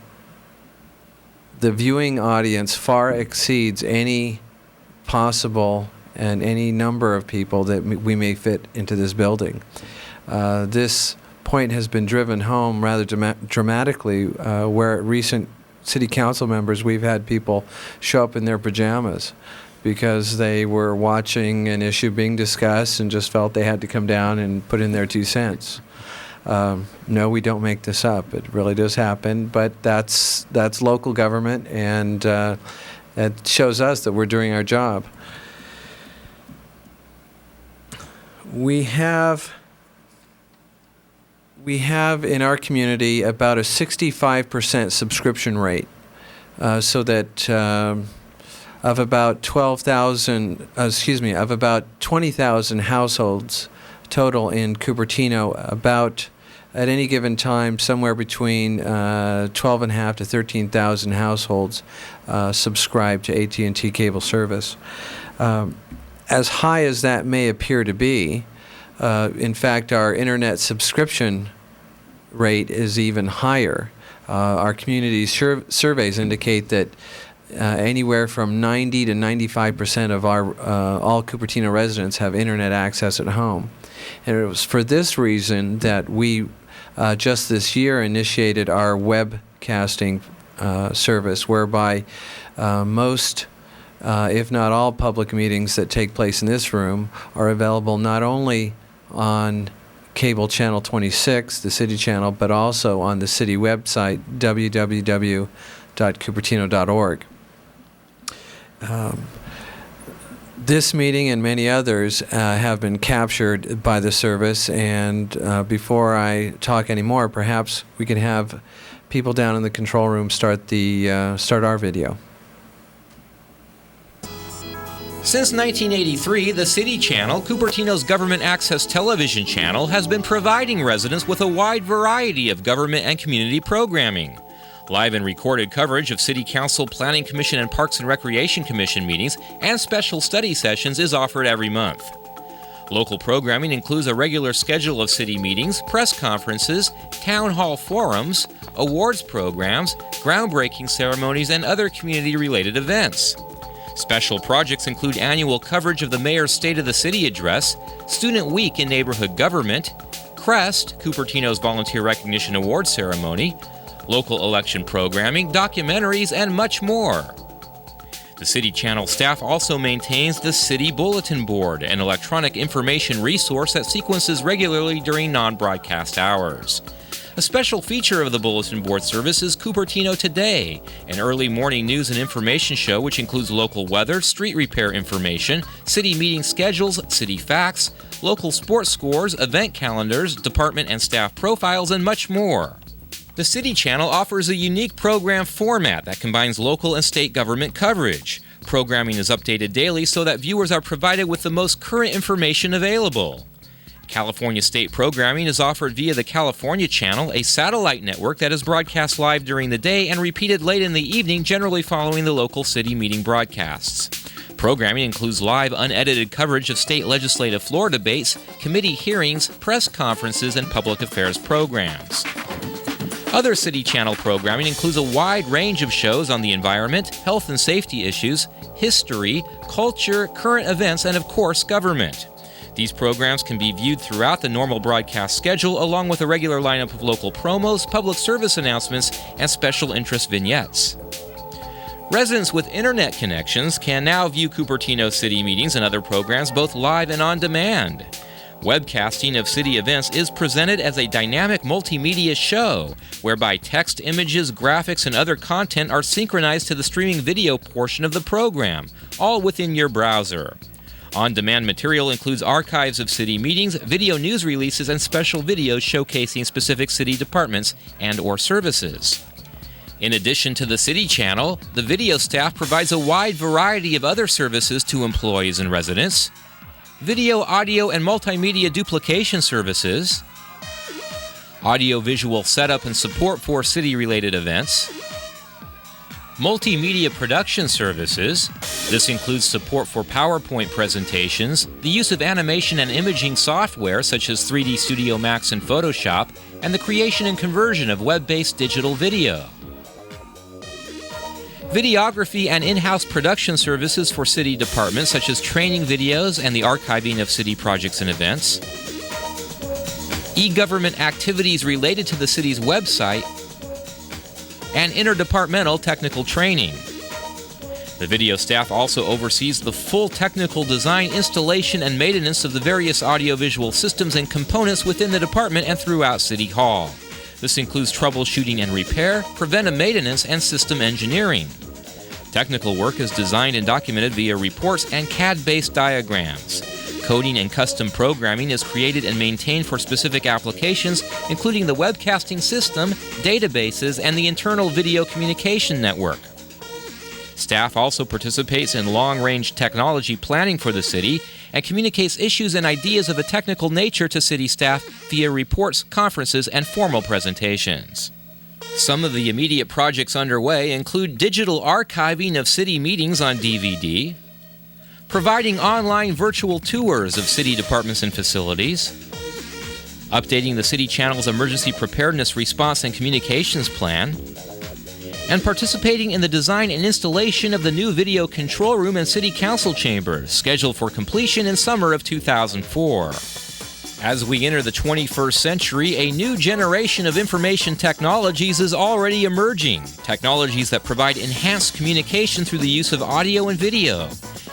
viewing audience far exceeds any possible and any number of people that we may fit into this building. This point has been driven home rather dramatically, where at recent city council members, we've had people show up in their pajamas because they were watching an issue being discussed and just felt they had to come down and put in their 2 cents. No, we don't make this up. It really does happen, but that's local government, and it shows us that we're doing our job. We have in our community about a 65% subscription rate, so that of about 20,000 households total in Cupertino, about at any given time somewhere between 12,500 to 13,000 households subscribe to AT&T cable service. As high as that may appear to be, in fact, our internet subscription rate is even higher. Our community surveys indicate that anywhere from 90 to 95% of our all Cupertino residents have internet access at home. And it was for this reason that we just this year initiated our webcasting service, whereby most if not all public meetings that take place in this room are available not only on cable channel 26, the City Channel, but also on the city website, www.cupertino.org. This meeting and many others have been captured by the service, and before I talk anymore, perhaps we can have people down in the control room start our video. Since 1983, the City Channel, Cupertino's government access television channel, has been providing residents with a wide variety of government and community programming. Live and recorded coverage of City Council, Planning Commission, and Parks and Recreation Commission meetings and special study sessions is offered every month. Local programming includes a regular schedule of city meetings, press conferences, town hall forums, awards programs, groundbreaking ceremonies, and other community-related events. Special projects include annual coverage of the Mayor's State of the City address, Student Week in Neighborhood Government, CREST, Cupertino's Volunteer Recognition Award Ceremony, local election programming, documentaries, and much more. The City Channel staff also maintains the City Bulletin Board, an electronic information resource that sequences regularly during non-broadcast hours. A special feature of the Bulletin Board service is Cupertino Today, an early morning news and information show which includes local weather, street repair information, city meeting schedules, city facts, local sports scores, event calendars, department and staff profiles, and much more. The City Channel offers a unique program format that combines local and state government coverage. Programming is updated daily so that viewers are provided with the most current information available. California State programming is offered via the California Channel, a satellite network that is broadcast live during the day and repeated late in the evening, generally following the local city meeting broadcasts. Programming includes live, unedited coverage of state legislative floor debates, committee hearings, press conferences, and public affairs programs. Other City Channel programming includes a wide range of shows on the environment, health and safety issues, history, culture, current events, and of course, government. These programs can be viewed throughout the normal broadcast schedule, along with a regular lineup of local promos, public service announcements, and special interest vignettes. Residents with internet connections can now view Cupertino City meetings and other programs both live and on demand. Webcasting of city events is presented as a dynamic multimedia show, whereby text, images, graphics, and other content are synchronized to the streaming video portion of the program, all within your browser. On-demand material includes archives of city meetings, video news releases, and special videos showcasing specific city departments and/or services. In addition to the City Channel, the video staff provides a wide variety of other services to employees and residents: video, audio, and multimedia duplication services, audio-visual setup and support for city-related events, multimedia production services. This includes support for PowerPoint presentations, the use of animation and imaging software such as 3D Studio Max and Photoshop, and the creation and conversion of web-based digital video. Videography and in-house production services for city departments such as training videos and the archiving of city projects and events. E-government activities related to the city's website, and interdepartmental technical training. The video staff also oversees the full technical design, installation, and maintenance of the various audiovisual systems and components within the department and throughout City Hall. This includes troubleshooting and repair, preventive maintenance, and system engineering. Technical work is designed and documented via reports and CAD-based diagrams. Coding and custom programming is created and maintained for specific applications, including the webcasting system, databases, and the internal video communication network. Staff also participates in long-range technology planning for the city and communicates issues and ideas of a technical nature to city staff via reports, conferences, and formal presentations. Some of the immediate projects underway include digital archiving of city meetings on DVD, providing online virtual tours of city departments and facilities, updating the City Channel's emergency preparedness response and communications plan, and participating in the design and installation of the new video control room and city council chambers, scheduled for completion in summer of 2004. As we enter the 21st century, a new generation of information technologies is already emerging, technologies that provide enhanced communication through the use of audio and video.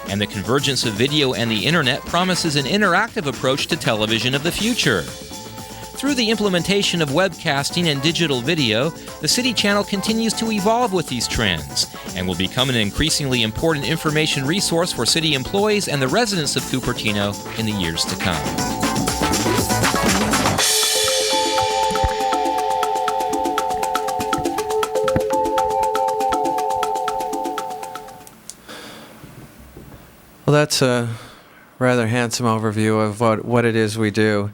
And the convergence of video and the internet promises an interactive approach to television of the future. Through the implementation of webcasting and digital video, the City Channel continues to evolve with these trends and will become an increasingly important information resource for city employees and the residents of Cupertino in the years to come. Well, that's a rather handsome overview of what it is we do.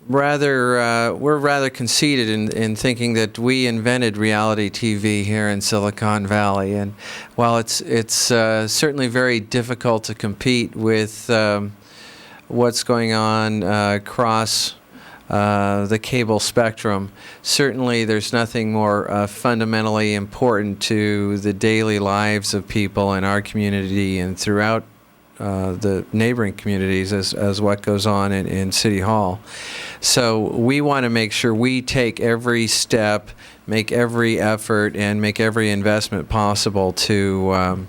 We're rather conceited in thinking that we invented reality TV here in Silicon Valley, and while it's certainly very difficult to compete with what's going on across the cable spectrum, certainly there's nothing more fundamentally important to the daily lives of people in our community and throughout the neighboring communities as what goes on in City Hall. So we want to make sure we take every step, make every effort, and make every investment possible to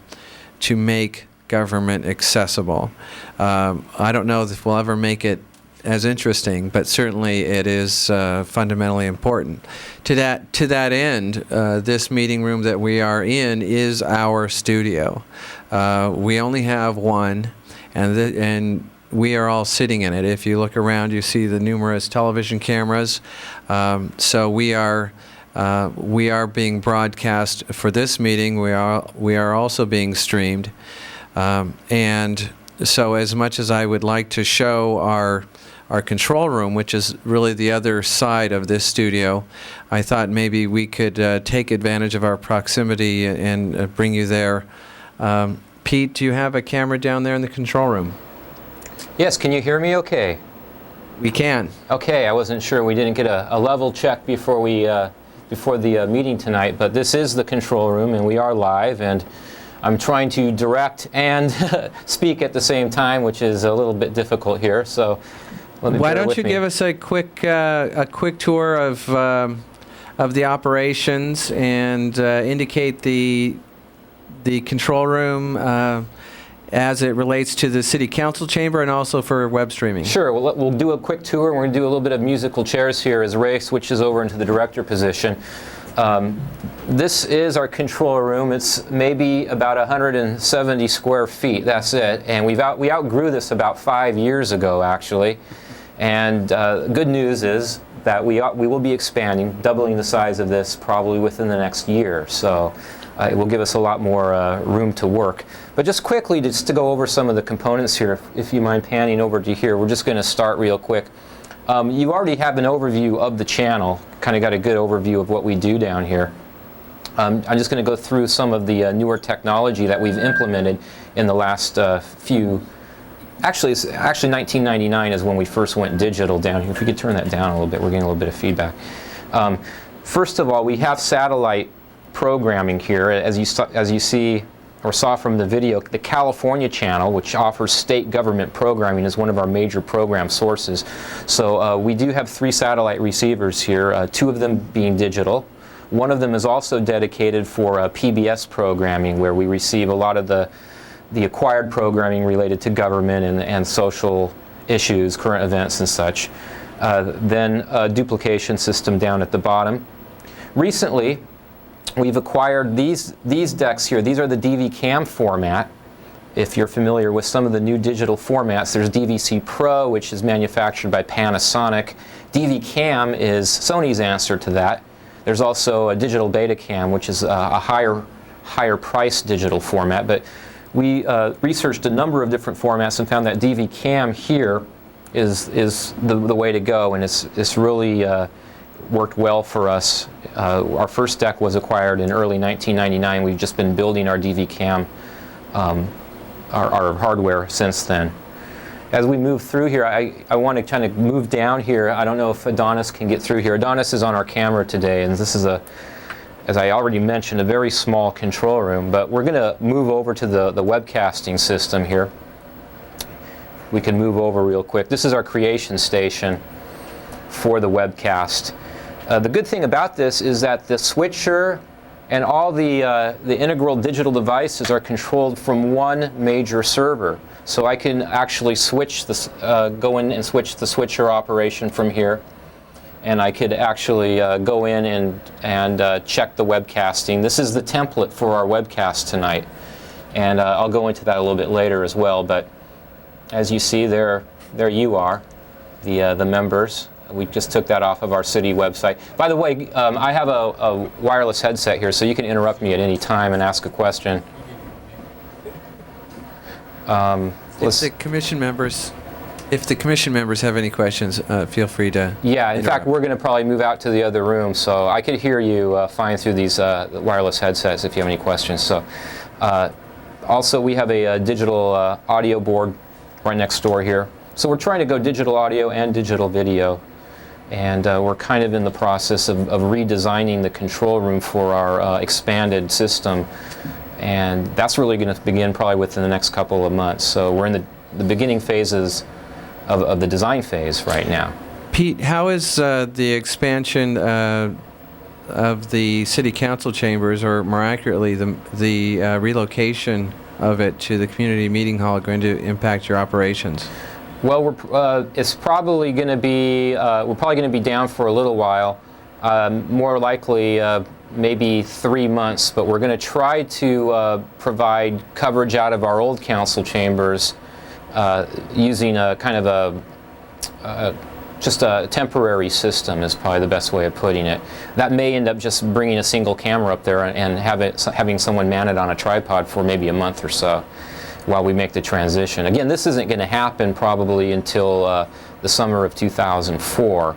make government accessible. I don't know if we'll ever make it as interesting, but certainly it is fundamentally important. To that end, this meeting room that we are in is our studio. We only have one, and we are all sitting in it. If you look around, you see the numerous television cameras. So we are being broadcast for this meeting. We are also being streamed, and So as much as I would like to show our control room, which is really the other side of this studio, I thought maybe we could take advantage of our proximity and bring you there. Pete, do you have a camera down there in the control room? Yes, can you hear me okay? We can. Okay, I wasn't sure. We didn't get a level check before the meeting tonight, but this is the control room and we are live, and I'm trying to direct and speak at the same time, which is a little bit difficult here. So why don't you give us a quick tour of the operations and indicate the control room as it relates to the City Council chamber and also for web streaming. Sure. We'll do a quick tour. We're going to do a little bit of musical chairs here as Ray switches over into the director position. This is our control room. It's maybe about 170 square feet. That's it. And we outgrew this about 5 years ago, actually. And good news is that we will be expanding, doubling the size of this probably within the next year. So it will give us a lot more room to work. But just quickly, just to go over some of the components here, if you mind panning over to here, we're just going to start real quick. You already have an overview of the channel, kind of got a good overview of what we do down here. I'm just going to go through some of the newer technology that we've implemented in the last actually 1999 is when we first went digital down here. If we could turn that down a little bit, we're getting a little bit of feedback. First of all, we have satellite programming here, as you see or saw from the video. The California channel, which offers state government programming, is one of our major program sources. So we do have 3 satellite receivers here, 2 of them being digital. One of them is also dedicated for PBS programming, where we receive a lot of the acquired programming related to government and social issues, current events and such. Then a duplication system down at the bottom. Recently, we've acquired these decks here. These are the DV Cam format. If you're familiar with some of the new digital formats, there's DVC Pro, which is manufactured by Panasonic. DV Cam is Sony's answer to that. There's also a digital Betacam, which is a higher price digital format. But we researched a number of different formats and found that DV Cam here is the way to go, and it's really worked well for us. Our first deck was acquired in early 1999. We've just been building our DV Cam, our hardware since then. As we move through here, I want to kind of move down here. I don't know if Adonis can get through here. Adonis is on our camera today, and this is as I already mentioned, a very small control room, but we're going to move over to the webcasting system here. We can move over real quick. This is our creation station for the webcast. The good thing about this is that the switcher and all the integral digital devices are controlled from one major server. So I can actually switch this, go in and switch the switcher operation from here. And I could actually go in and check the webcasting. This is the template for our webcast tonight. And I'll go into that a little bit later as well. But as you see, there you are, the members. We just took that off of our city website. By the way, I have a wireless headset here, so you can interrupt me at any time and ask a question. If the commission members have any questions, feel free to. Yeah, in fact, we're going to probably move out to the other room, so I could hear you fine through these wireless headsets if you have any questions. So, also, we have a digital audio board right next door here. So we're trying to go digital audio and digital video, and we're kind of in the process of redesigning the control room for our expanded system. And that's really going to begin probably within the next couple of months. So we're in the beginning phases of the design phase right now. Pete, how is the expansion of the city council chambers, or more accurately, the relocation of it to the community meeting hall, going to impact your operations? Well, it's probably going to be we're probably going to be down for a little while, more likely maybe 3 months. But we're going to try to provide coverage out of our old council chambers using a kind of just a temporary system is probably the best way of putting it. That may end up just bringing a single camera up there and having someone man it on a tripod for maybe a month or so. while we make the transition. Again, this isn't going to happen probably until the summer of 2004.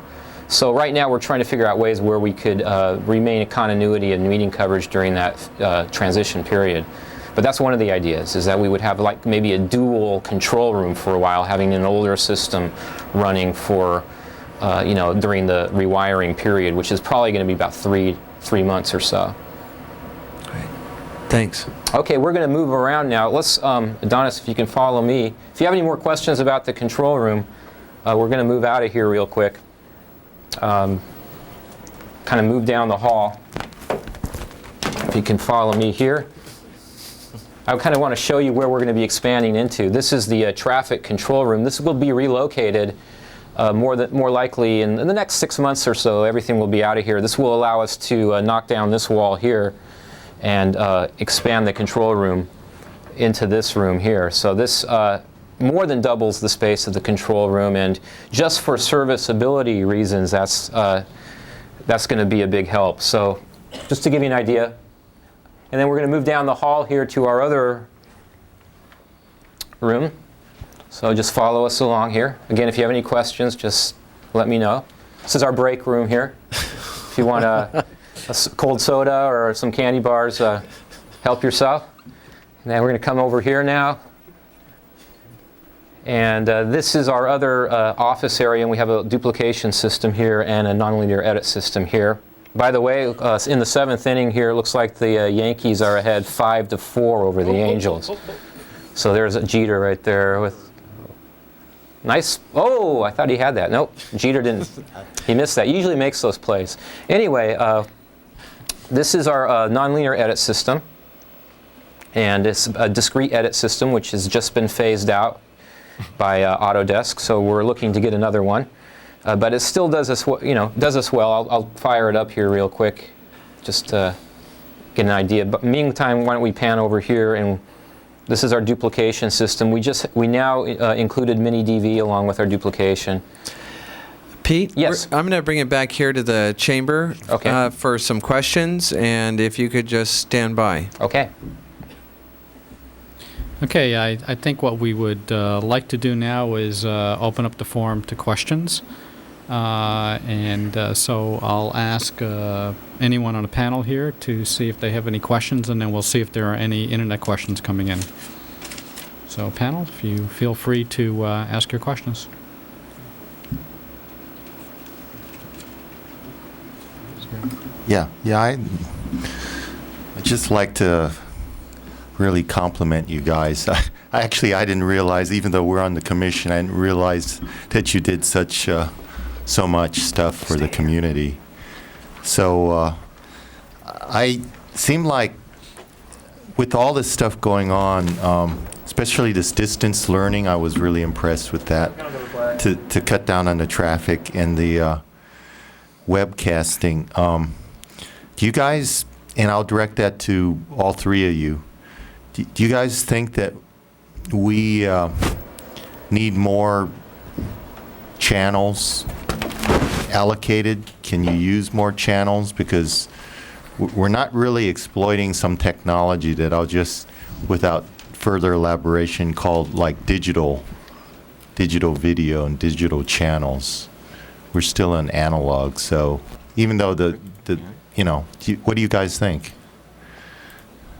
So right now we're trying to figure out ways where we could remain a continuity of meeting coverage during that transition period. But that's one of the ideas, is that we would have like maybe a dual control room for a while, having an older system running for, during the rewiring period, which is probably going to be about three months or so. Great. Thanks. Okay, we're going to move around now. Let's, Adonis, if you can follow me. If you have any more questions about the control room, we're going to move out of here real quick. Kind of move down the hall. If you can follow me here. I kind of want to show you where we're going to be expanding into. This is the traffic control room. This will be relocated more likely in the next 6 months or so. Everything will be out of here. This will allow us to knock down this wall here and expand the control room into this room here. So this more than doubles the space of the control room, and just for serviceability reasons, that's going to be a big help. So just to give you an idea. And then we're going to move down the hall here to our other room. So just follow us along here. Again, if you have any questions, just let me know. This is our break room here. If you want a cold soda or some candy bars, help yourself. And then we're going to come over here now. And this is our other office area, and we have a duplication system here and a nonlinear edit system here. By the way, in the 7th inning here, it looks like the Yankees are ahead 5-4 over the Angels. So there's a Jeter right there with nice. Oh, I thought he had that. Nope, Jeter didn't. He missed that. He usually makes those plays. Anyway, this is our nonlinear edit system, and it's a discrete edit system which has just been phased out by Autodesk. So we're looking to get another one. But it still does us, well. I'll fire it up here real quick, just to get an idea. But meantime, why don't we pan over here, and this is our duplication system. We now included mini DV along with our duplication. Pete, yes, I'm going to bring it back here to the chamber okay. For some questions, and if you could just stand by. Okay. Okay, I think what we would like to do now is open up the forum to questions. So I'll ask anyone on the panel here to see if they have any questions, and then we'll see if there are any internet questions coming in. So panel, if you feel free to ask your questions. Yeah, I'd just like to really compliment you guys. I didn't realize, even though we're on the commission, I didn't realize that you did so much stuff for the community. So I seem like with all this stuff going on, especially this distance learning, I was really impressed with that, to cut down on the traffic and the webcasting. Do you guys, and I'll direct that to all three of you, do you guys think that we need more channels allocated? Can you use more channels? Because we're not really exploiting some technology that I'll just, without further elaboration, called like digital video and digital channels. We're still in analog, so even though what do you guys think?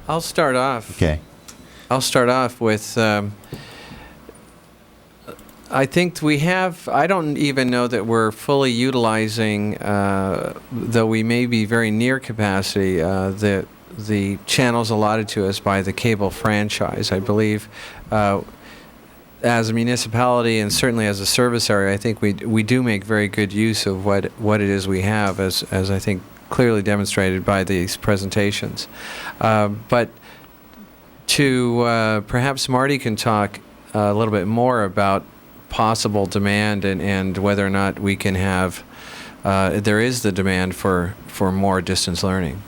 I'll start off. Okay. I'll start off with, I think we have, I don't even know that we're fully utilizing, though we may be very near capacity, the channels allotted to us by the cable franchise. I believe as a municipality and certainly as a service area, I think we do make very good use of what it is we have, as I think clearly demonstrated by these presentations. But to perhaps Marty can talk a little bit more about possible demand and whether or not we can have, there is the demand for more distance learning.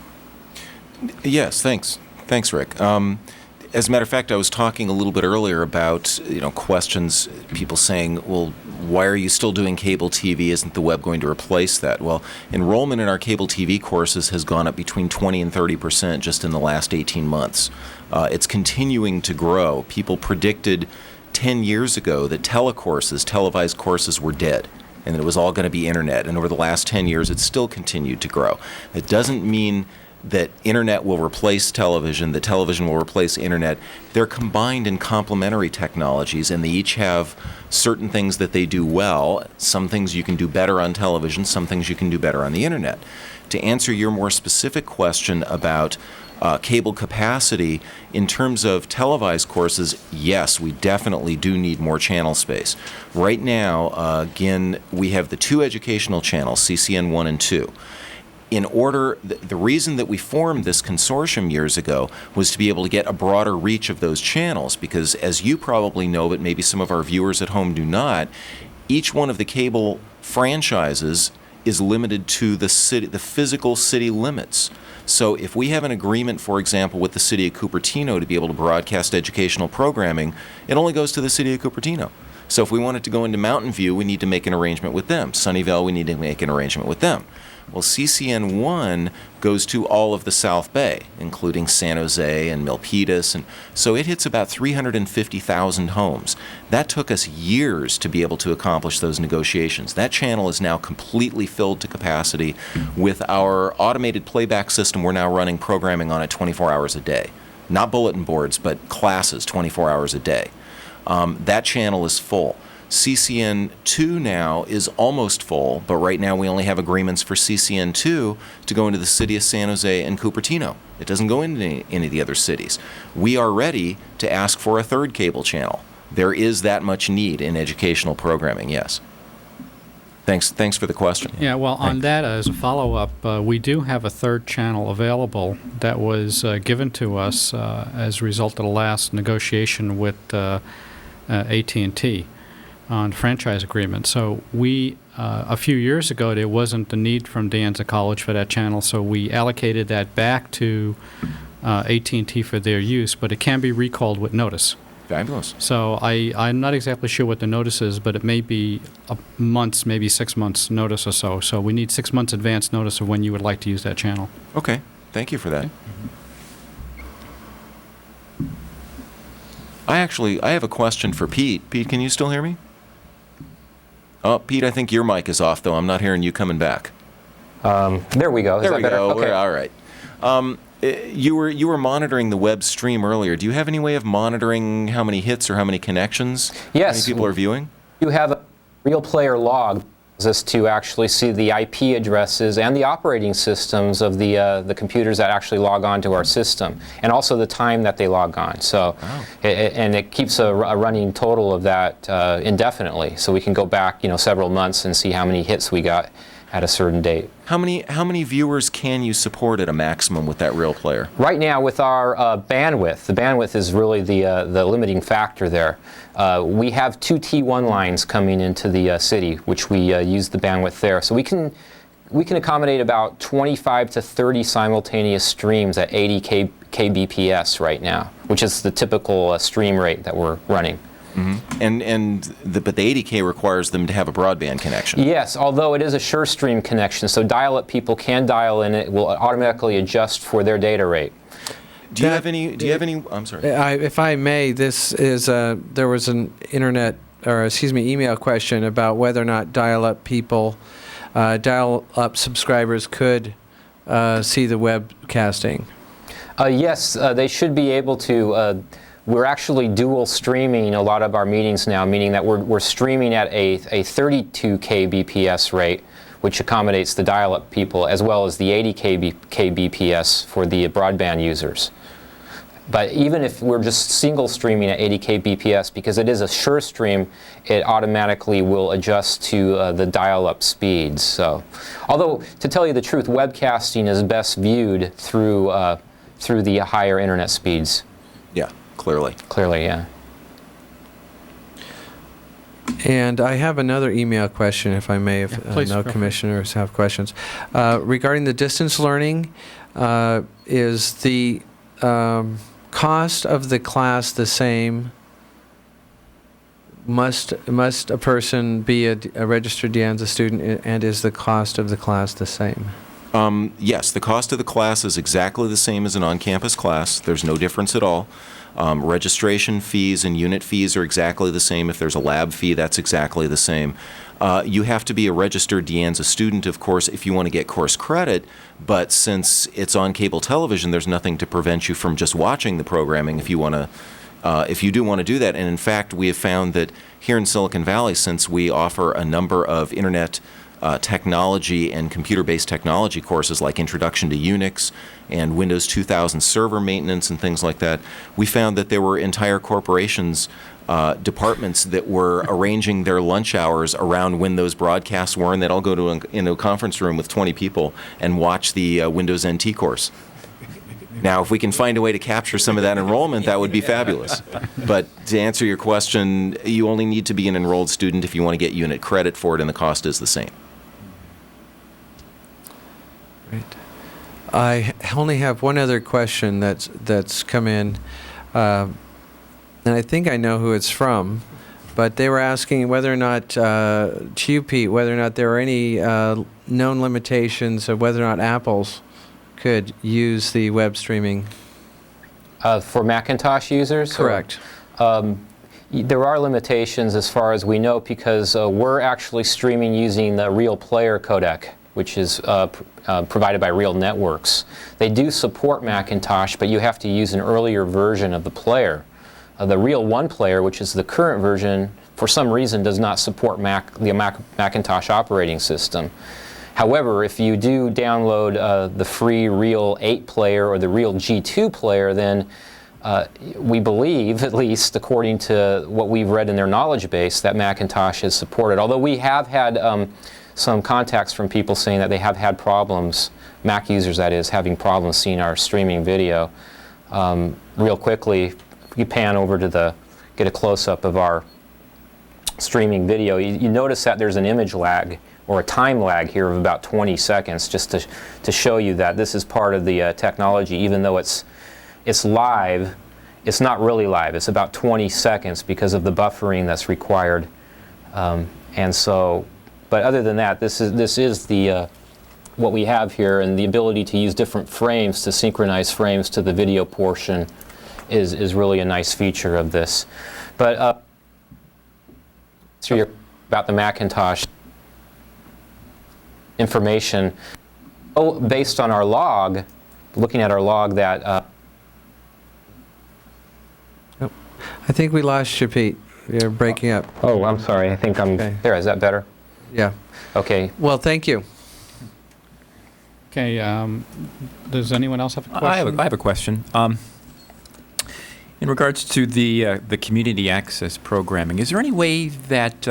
Yes, thanks. Thanks, Rick. As a matter of fact, I was talking a little bit earlier about questions, people saying, well, why are you still doing cable TV? Isn't the web going to replace that? Well, enrollment in our cable TV courses has gone up between 20 and 30% just in the last 18 months. It's continuing to grow. People predicted 10 years ago that telecourses, televised courses, were dead, and that it was all going to be internet. And over the last 10 years, it's still continued to grow. It doesn't mean that internet will replace television, that television will replace internet. They're combined and complementary technologies, and they each have certain things that they do well. Some things you can do better on television, some things you can do better on the internet. To answer your more specific question about cable capacity, in terms of televised courses, yes, we definitely do need more channel space. Right now, again, we have the two educational channels, CCN 1 and 2. In order, the reason that we formed this consortium years ago was to be able to get a broader reach of those channels, because as you probably know, but maybe some of our viewers at home do not, each one of the cable franchises is limited to the physical city limits. So if we have an agreement, for example, with the City of Cupertino to be able to broadcast educational programming, it only goes to the City of Cupertino. So if we want it to go into Mountain View, we need to make an arrangement with them. Sunnyvale, we need to make an arrangement with them. Well, CCN 1 goes to all of the South Bay, including San Jose and Milpitas, and so it hits about 350,000 homes. That took us years to be able to accomplish those negotiations. That channel is now completely filled to capacity. With our automated playback system, we're now running programming on it 24 hours a day. Not bulletin boards, but classes 24 hours a day. That channel is full. CCN 2 now is almost full, but right now we only have agreements for CCN 2 to go into the city of San Jose and Cupertino. It doesn't go into any of the other cities. We are ready to ask for a third cable channel. There is that much need in educational programming, yes. Thanks for the question. Yeah, well, on that, as a follow-up, we do have a third channel available that was given to us as a result of the last negotiation with AT&T on franchise agreement. So we, a few years ago, there wasn't the need from De Anza College for that channel, so we allocated that back to AT&T for their use, but it can be recalled with notice. Fabulous. So I'm not exactly sure what the notice is, but it may be months, maybe 6 months notice or so. So we need 6 months advance notice of when you would like to use that channel. Okay, thank you for that. I have a question for Pete. Pete, can you still hear me? Oh, Pete, I think your mic is off, though. I'm not hearing you coming back. There we go. Is there that we better? go. Okay. We're all right. You were monitoring the web stream earlier. Do you have any way of monitoring how many hits or how many connections? Yes. How many people are viewing? You have a real player log us to actually see the IP addresses and the operating systems of the computers that actually log on to our system, and also the time that they log on. So, and it keeps a running total of that indefinitely. So we can go back, several months and see how many hits we got at a certain date. How many viewers can you support at a maximum with that real player? Right now, with our bandwidth, the bandwidth is really the limiting factor there. We have 2 T1 lines coming into the city, which we use the bandwidth there. So we can accommodate about 25 to 30 simultaneous streams at 80 kbps right now, which is the typical stream rate that we're running. Mm-hmm. But the 80K requires them to have a broadband connection. Yes, although it is a sure stream connection, so dial-up people can dial in. It will automatically adjust for their data rate. Do you have any? I'm sorry. If I may, this is there was an email question about whether or not dial-up people, dial-up subscribers could see the webcasting. Yes, they should be able to. We're actually dual streaming a lot of our meetings now, meaning that we're streaming at a 32 kbps rate, which accommodates the dial-up people, as well as the 80 kbps for the broadband users. But even if we're just single streaming at 80 kbps, because it is a sure stream, it automatically will adjust to the dial-up speeds. So, although to tell you the truth, webcasting is best viewed through the higher internet speeds. Yeah. Clearly, yeah. And I have another email question, if I may, if no commissioners have questions. Regarding the distance learning, is the cost of the class the same Must a person be a registered De Anza student, and is the cost of the class the same? Yes, the cost of the class is exactly the same as an on-campus class. There's no difference at all. Registration fees and unit fees are exactly the same. If there's a lab fee, that's exactly the same. You have to be a registered De Anza student, of course, if you want to get course credit, but since it's on cable television, there's nothing to prevent you from just watching the programming if you want to. If you do want to do that. And in fact, we have found that here in Silicon Valley, since we offer a number of internet technology and computer-based technology courses like Introduction to Unix and Windows 2000 server maintenance and things like that, we found that there were entire corporations, departments that were arranging their lunch hours around when those broadcasts were, and they'd all go to a conference room with 20 people and watch the Windows NT course. Now, if we can find a way to capture some of that enrollment, that would be fabulous. But to answer your question, you only need to be an enrolled student if you want to get unit credit for it, and the cost is the same. Great. I only have one other question that's come in, and I think I know who it's from, but they were asking whether or not, to you, Pete, whether or not there are any known limitations of whether or not Apple's could use the web streaming. For Macintosh users? Correct. There are limitations as far as we know, because we're actually streaming using the Real Player codec, which is provided by Real Networks. They do support Macintosh, but you have to use an earlier version of the player. The Real One Player, which is the current version, for some reason does not support the Macintosh operating system. However, if you do download the free Real 8 player or the Real G2 player, then we believe, at least according to what we've read in their knowledge base, that Macintosh is supported. Although we have had some contacts from people saying that they have had problems, Mac users that is, having problems seeing our streaming video. Real quickly, if you pan over to get a close-up of our streaming video, you notice that there's an image lag or a time lag here of about 20 seconds, just to show you that this is part of the technology. Even though it's live, it's not really live. It's about 20 seconds because of the buffering that's required. And so, but other than that, this is the what we have here, and the ability to use different frames to synchronize frames to the video portion is really a nice feature of this. But so about the Macintosh information, based on our log, looking at our log, that I think we lost you, Pete. You're breaking up. Oh, I'm sorry. I think I'm there. Is that better? Yeah. Okay. Well, thank you. Okay, does anyone else have a question? I have a question. In regards to the community access programming, is there any way that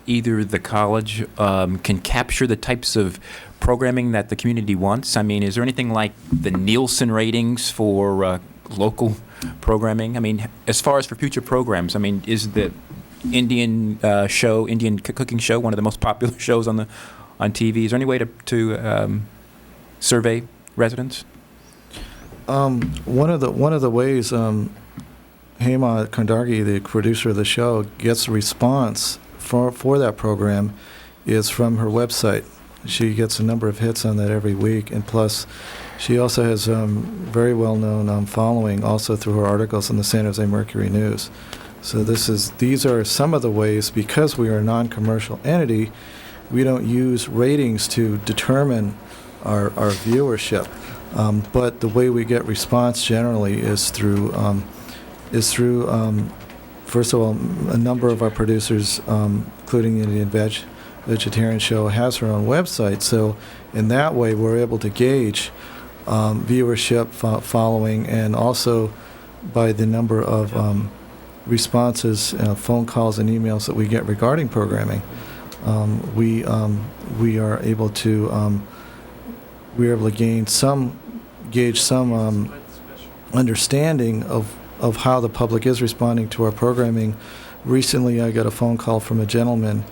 either the college can capture the types of programming that the community wants? I mean, is there anything like the Nielsen ratings for local programming? I mean, as far as for future programs, I mean, is the Indian cooking show one of the most popular shows on TV? Is there any way to survey residents? One of the ways Hema Kondargi, the producer of the show, gets a response for that program is from her website. She gets a number of hits on that every week, and plus she also has very well-known following also through her articles in the San Jose Mercury News. So these are some of the ways, because we are a non-commercial entity, we don't use ratings to determine our viewership. But the way we get response generally is through first of all, a number of our producers, including the Indian Vegetarian Show, has her own website. So in that way, we're able to gauge viewership, following, and also by the number of responses, phone calls, and emails that we get regarding programming. We are able to gauge some understanding of how the public is responding to our programming. Recently, I got a phone call from a gentleman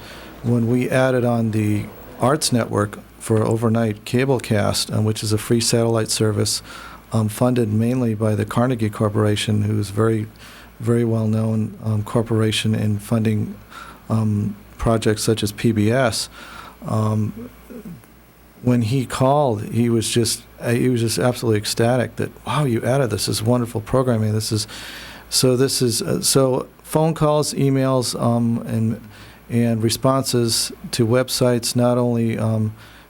when we added on the Arts Network for overnight cablecast, which is a free satellite service funded mainly by the Carnegie Corporation, who's very very well-known corporation in funding projects such as PBS. When he called, he was just absolutely ecstatic that, wow, you added this wonderful programming. So phone calls, emails, and responses to websites, not only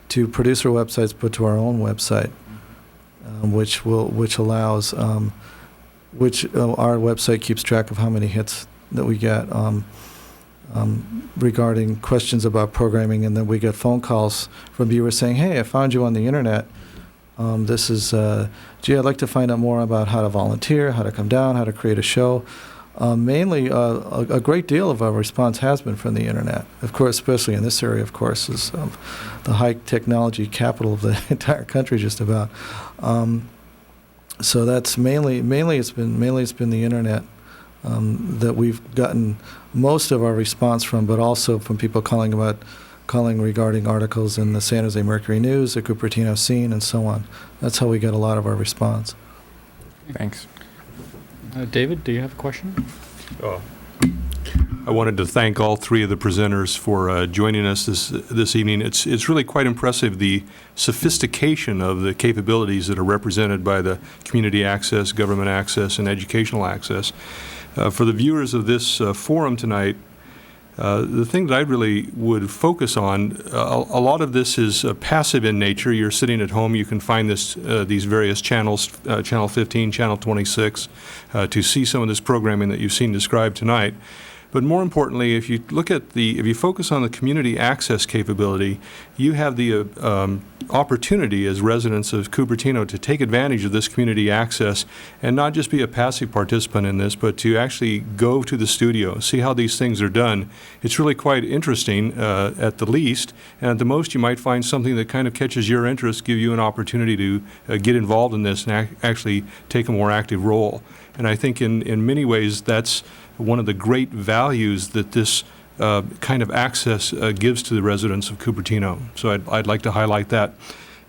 to producer websites, but to our own website, which allows our website keeps track of how many hits that we get regarding questions about programming, and then we get phone calls from viewers saying, "Hey, I found you on the internet. Gee, I'd like to find out more about how to volunteer, how to come down, how to create a show." Mainly, a great deal of our response has been from the internet. Of course, especially in this area, of course, is the high technology capital of the entire country, just about. So that's mainly it's been the internet that we've gotten most of our response from, but also from people calling regarding articles in the San Jose Mercury News, the Cupertino Scene, and so on. That's how we get a lot of our response. Thanks. David, do you have a question? I wanted to thank all three of the presenters for joining us this evening. It's really quite impressive, the sophistication of the capabilities that are represented by the community access, government access, and educational access. For the viewers of this forum tonight, the thing that I really would focus on, a lot of this is passive in nature. You're sitting at home, you can find these various channels, Channel 15, Channel 26, to see some of this programming that you've seen described tonight. But more importantly, if you focus on the community access capability, you have the opportunity as residents of Cupertino to take advantage of this community access and not just be a passive participant in this, but to actually go to the studio, see how these things are done. It's really quite interesting at the least, and at the most you might find something that kind of catches your interest, give you an opportunity to get involved in this and actually take a more active role. And I think in many ways that's one of the great values that this kind of access gives to the residents of Cupertino. So I'd like to highlight that.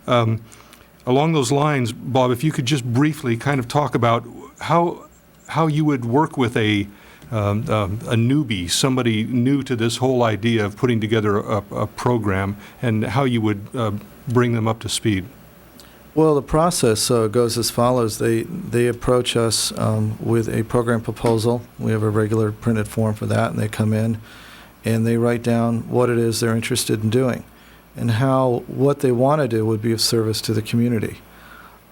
Along those lines, Bob, if you could just briefly kind of talk about how you would work with a newbie, somebody new to this whole idea of putting together a program, and how you would bring them up to speed. Well, the process goes as follows. They approach us with a program proposal. We have a regular printed form for that, and they come in and they write down what it is they're interested in doing and what they want to do would be of service to the community.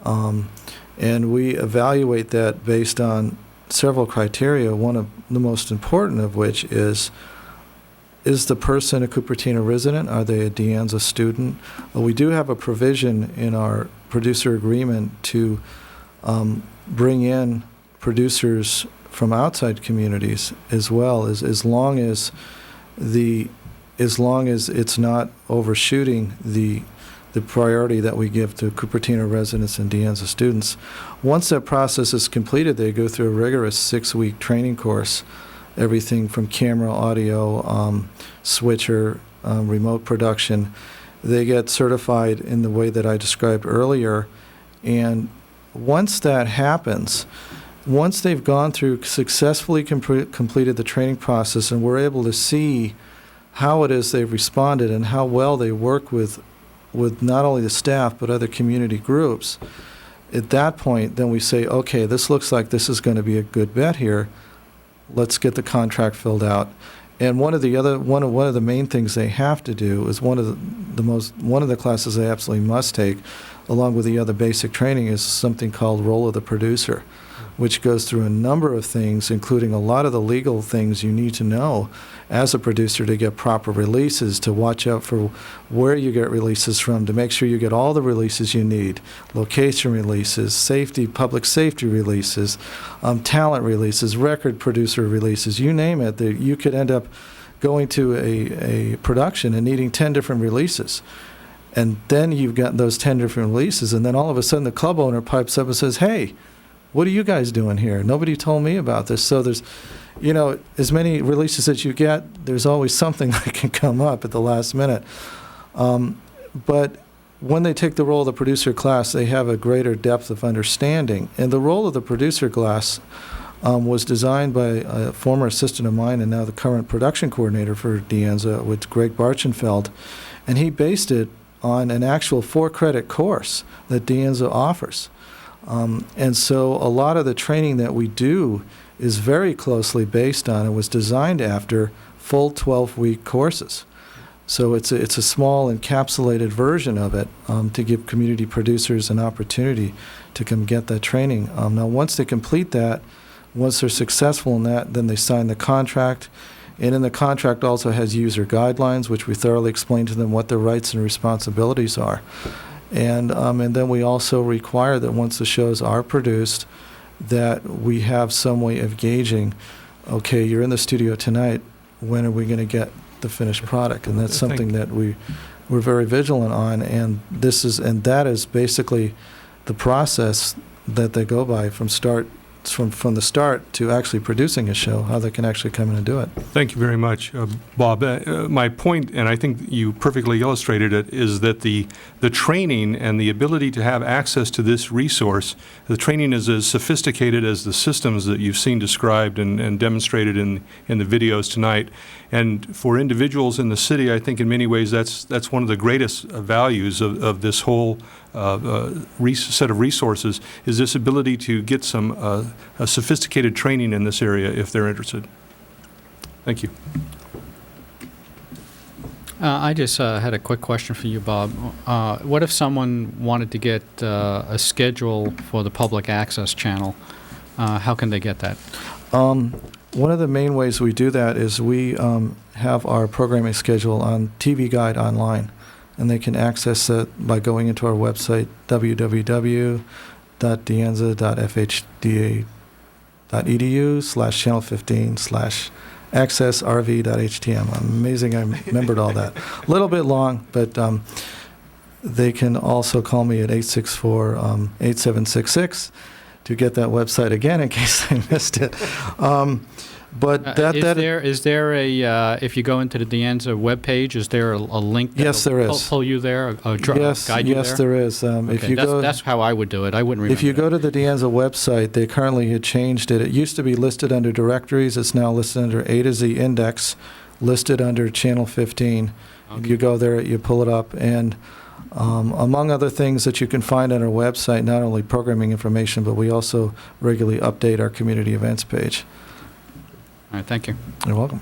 And we evaluate that based on several criteria, one of the most important of which is the person a Cupertino resident? Are they a De Anza student? We do have a provision in our producer agreement to bring in producers from outside communities as well, as long as it's not overshooting the priority that we give to Cupertino residents and De Anza students. Once that process is completed, they go through a rigorous 6-week training course, everything from camera, audio, switcher, remote production. They get certified in the way that I described earlier, and once that happens, once they've gone through, successfully completed the training process, and we're able to see how it is they've responded and how well they work with not only the staff but other community groups, at that point, then we say, okay, this looks like this is going to be a good bet here. Let's get the contract filled out. And one of the main things they have to do is one of the classes they absolutely must take, along with the other basic training, is something called Role of the Producer, which goes through a number of things, including a lot of the legal things you need to know as a producer to get proper releases, to watch out for where you get releases from, to make sure you get all the releases you need, location releases, public safety releases, talent releases, record producer releases, you name it. You could end up going to a production and needing 10 different releases. And then you've got those 10 different releases, and then all of a sudden the club owner pipes up and says, hey, what are you guys doing here? Nobody told me about this. So there's, as many releases as you get, there's always something that can come up at the last minute. But when they take the role of the producer class, they have a greater depth of understanding. And the role of the producer class was designed by a former assistant of mine and now the current production coordinator for De Anza, with Greg Barchenfeld, and he based it on an actual 4-credit course that De Anza offers. And so a lot of the training that we do is very closely based on and was designed after full 12-week courses. So it's a small encapsulated version of it to give community producers an opportunity to come get that training. Now, once they complete that, once they're successful in that, then they sign the contract. And in the contract also has user guidelines, which we thoroughly explain to them what their rights and responsibilities are. And then we also require that once the shows are produced, that we have some way of gauging, okay, you're in the studio tonight, when are we going to get the finished product? And that's something that we're very vigilant on, and that is basically the process that they go by from the start to actually producing a show, how they can actually come in and do it. Thank you very much, Bob. My point, and I think you perfectly illustrated it, is that the training and the ability to have access to this resource, the training is as sophisticated as the systems that you've seen described and demonstrated in the videos tonight. And for individuals in the city, I think in many ways that's one of the greatest values of this whole set of resources, is this ability to get some a sophisticated training in this area if they're interested. Thank you. I just had a quick question for you, Bob. What if someone wanted to get a schedule for the public access channel? How can they get that? One of the main ways we do that is we have our programming schedule on TV Guide online, and they can access it by going into our website, www.deanza.fhda.edu/channel15/accessrv.htm. Amazing, I remembered all that. A little bit long, but they can also call me at 864-8766 to get that website again in case I missed it. But is there a if you go into the De Anza webpage, is there a link that yes, there is. Pull you there, guide you yes, there? there is. Okay, if you that's how I would do it. I wouldn't remember. If you go to the De Anza website, they currently had changed it. It used to be listed under directories. It's now listed under A to Z index, listed under channel 15. Okay. If you go there, you pull it up, and among other things that you can find on our website, not only programming information, but we also regularly update our community events page. All right, thank you. You're welcome.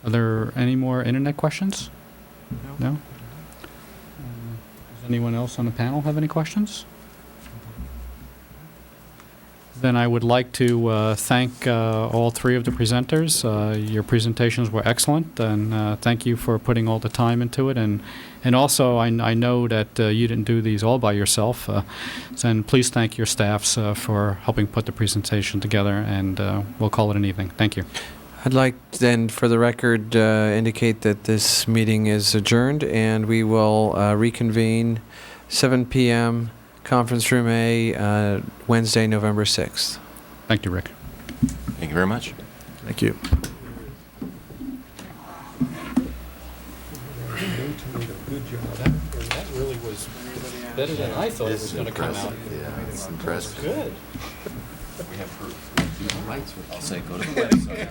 Are there any more internet questions? No? Does anyone else on the panel have any questions? Then I would like to thank all three of the presenters. Your presentations were excellent, and thank you for putting all the time into it. And also, I know that you didn't do these all by yourself. And please thank your staffs for helping put the presentation together, and we'll call it an evening. Thank you. I'd like then, for the record, indicate that this meeting is adjourned, and we will reconvene 7 p.m. Conference Room A, Wednesday, November 6th. Thank you, Rick. Thank you very much. Thank you. Good job. That really was better than I thought it was going to come out. Yeah, it's impressive. Good. We have proof. I'll say go to the website.